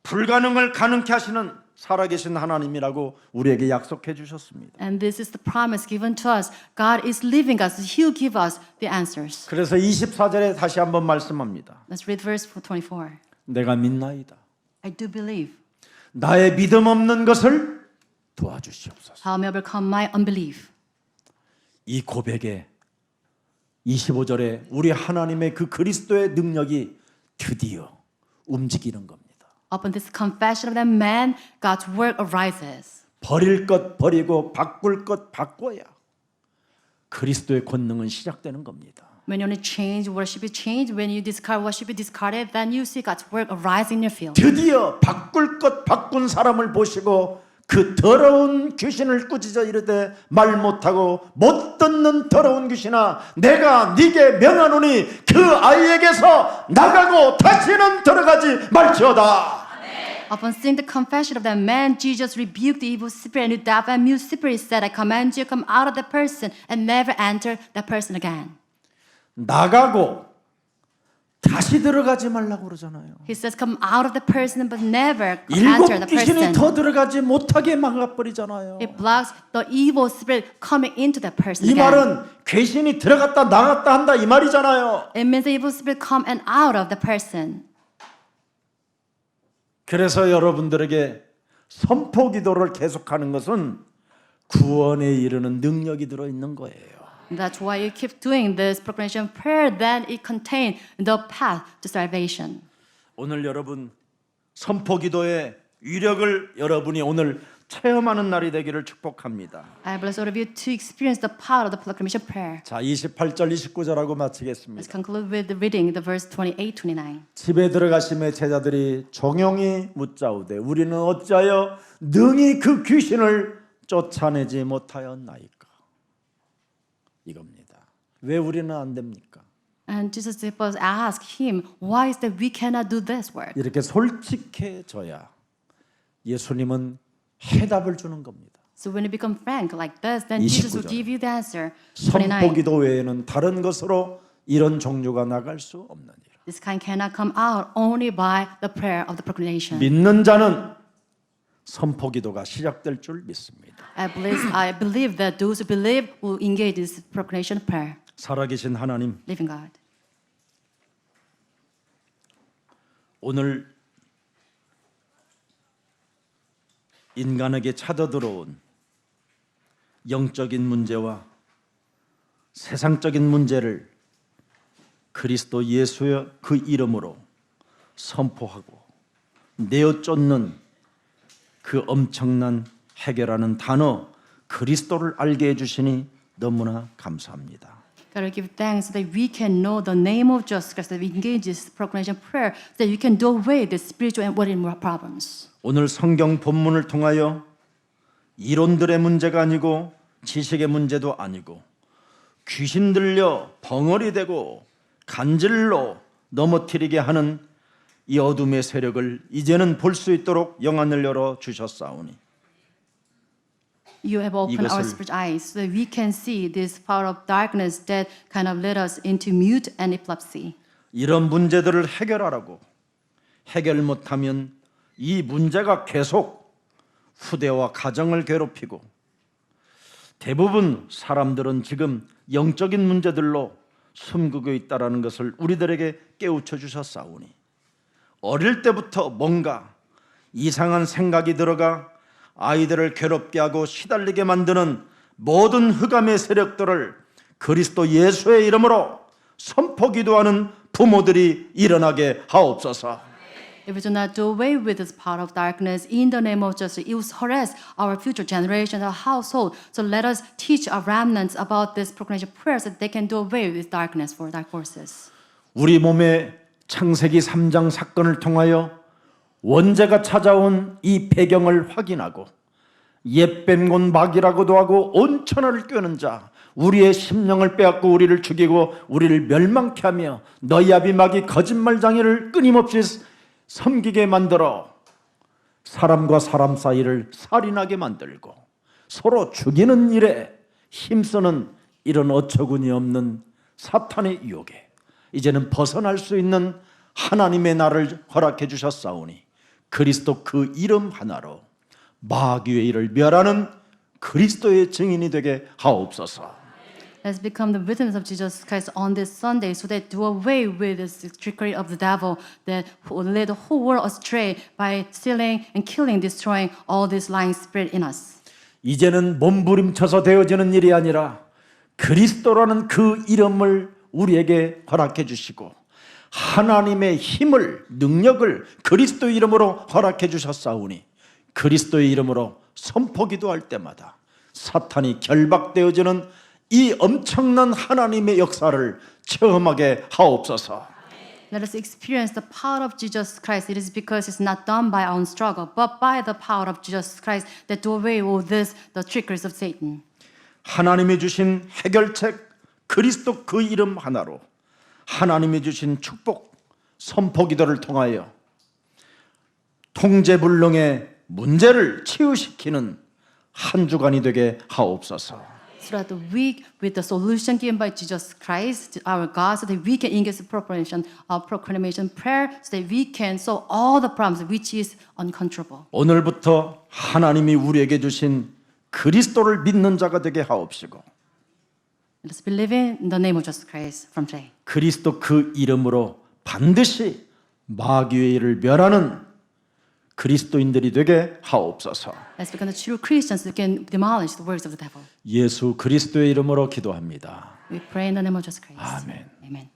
불가능을 가능케 하시는 살아계신 하나님이라고 우리에게 약속해 주셨습니다. And this is the promise given to us. God is living us. He will give us the answers. 그래서 24절에 다시 한번 말씀합니다. Let's read verse 24. 내가 믿나이다. I do believe. 나의 믿음 없는 것을 도와주시옵소서. Help me overcome my unbelief. 이 고백에 25절에 우리 하나님의 그 그리스도의 능력이 드디어 움직이는 겁니다. Upon this confession of that man, God's work arises. 버릴 것 버리고 바꿀 것 바꿔야 그리스도의 권능은 시작되는 겁니다. When you only change what should be changed, when you discard what should be discarded, then you see God's work arise in your field. 드디어 바꿀 것 바꾼 사람을 보시고 그 더러운 귀신을 꾸짖어 이르되 말 못하고 못 듣는 더러운 귀신아 내가 네게 명하노니 그 아이에게서 나가고 다시는 들어가지 말지어다. Upon seeing the confession of that man, Jesus rebuked the evil spirit, and the deaf and mute spirit said, I command you to come out of that person and never enter that person again. 나가고 다시 들어가지 말라고 그러잖아요. He says, come out of the person, but never 일곱 enter the 귀신이 person. 더 들어가지 못하게 막아버리잖아요. It blocks the evil spirit coming into that person 이 again. 말은 귀신이 들어갔다 나갔다 한다 이 말이잖아요. It means the evil spirit come and out of the person. 그래서 여러분들에게 선포 기도를 계속하는 것은 구원에 이르는 능력이 들어있는 거예요. That's why you keep doing this proclamation prayer. Then it contains the path to salvation. 오늘 여러분 선포 기도의 위력을 여러분이 오늘 체험하는 날이 되기를 축복합니다. I bless all of you to experience the power of the proclamation prayer. 자, 28절 29절하고 Let's 마치겠습니다. conclude with the reading the verse 28, 29. 집에 들어가심에 제자들이 종용이 묻자오되 우리는 어찌하여 능히 그 귀신을 쫓아내지 못하였나이까. 이겁니다. 왜 우리는 안 됩니까? And Jesus' disciples asked him, why is that we cannot do this work? 이렇게 솔직해져야 예수님은 해답을 주는 겁니다. So when you become frank like this, then Jesus will 29절. give you the answer. 29. 선포기도 외에는 다른 것으로 이런 종류가 나갈 수 없느니라. This kind cannot come out only by the prayer of the proclamation. 믿는 자는 선포기도가 시작될 줄 믿습니다. I believe that those who believe will engage this proclamation prayer. 살아계신 하나님, Living God. 오늘 인간에게 찾아들어온 영적인 문제와 세상적인 문제를 그리스도 예수의 그 이름으로 선포하고 내어쫓는 그 엄청난 해결하는 단어 그리스도를 알게 해주시니 너무나 감사합니다. God, we give thanks that we can know the name of Jesus Christ, that we engage this proclamation prayer, that we can do away the spiritual and worldly problems. 오늘 성경 본문을 통하여 이론들의 문제가 아니고 지식의 문제도 아니고 귀신 들려 벙어리 되고 간질로 넘어뜨리게 하는 이 어둠의 세력을 이제는 볼 수 있도록 영안을 열어 주셨사오니 You have opened our 이것을- spiritual eyes so that we can see this power of darkness that kind of led us into mute and epilepsy. 이런 문제들을 해결하라고 해결 못하면 이 문제가 계속 후대와 가정을 괴롭히고 대부분 사람들은 지금 영적인 문제들로 숨기고 있다는 것을 우리들에게 깨우쳐 주셨사오니 어릴 때부터 뭔가 이상한 생각이 들어가 아이들을 괴롭게 하고 시달리게 만드는 모든 흑암의 세력들을 그리스도 예수의 이름으로 선포 기도하는 부모들이 일어나게 하옵소서. If we do not do away with this power of darkness in the name of justice, it will harass our future generations, our household. So let us teach our remnants about this proclamation prayers that they can do away with darkness for dark forces. 우리 몸의 창세기 3장 사건을 통하여 원죄가 찾아온 이 배경을 확인하고 옛뱀곤 마귀라고도 하고 온천하를 꿰는 자 우리의 심령을 빼앗고 우리를 죽이고 우리를 멸망케 하며 너희 아비 마귀 거짓말장애를 끊임없이 섬기게 만들어 사람과 사람 사이를 살인하게 만들고 서로 죽이는 일에 힘쓰는 이런 어처구니 없는 사탄의 유혹에 이제는 벗어날 수 있는 하나님의 날을 허락해 주셨사오니 그리스도 그 이름 하나로 마귀의 일을 멸하는 그리스도의 증인이 되게 하옵소서. Let's become the witness of Jesus Christ on this Sunday so that do away with this trickery of the devil that led the whole world astray by stealing and killing, destroying all this lying spirit in us. 이제는 몸부림쳐서 되어지는 일이 아니라 그리스도라는 그 이름을 우리에게 허락해 주시고 하나님의 힘을 능력을 그리스도 이름으로 허락해 주셨사오니 그리스도의 이름으로 선포기도 할 때마다 사탄이 결박되어지는 이 엄청난 하나님의 역사를 체험하게 하옵소서. Let us experience the power of Jesus Christ. It is because it's not done by our own struggle, but by the power of Jesus Christ that do away with this, the trickeries of Satan. 하나님이 주신 해결책 그리스도 그 이름 하나로 하나님이 주신 축복 선포기도를 통하여 통제불능의 문제를 치유시키는 한 주간이 되게 하옵소서. So that the weak, with the solution given by Jesus Christ, our God, so that we can engage the proclamation prayer, so that we can solve all the problems which is uncontrollable. 오늘부터 하나님이 우리에게 주신 그리스도를 믿는 자가 되게 하옵시고 Let's believe in the name of Jesus Christ from today. 그리스도 그 이름으로 반드시 마귀의 일을 멸하는 그리스도인들이 되게 하옵소서. Let's become the true Christians who can demolish the works of the devil. 예수 그리스도의 이름으로 기도합니다. We pray in the name of Jesus Christ. 아멘. Amen.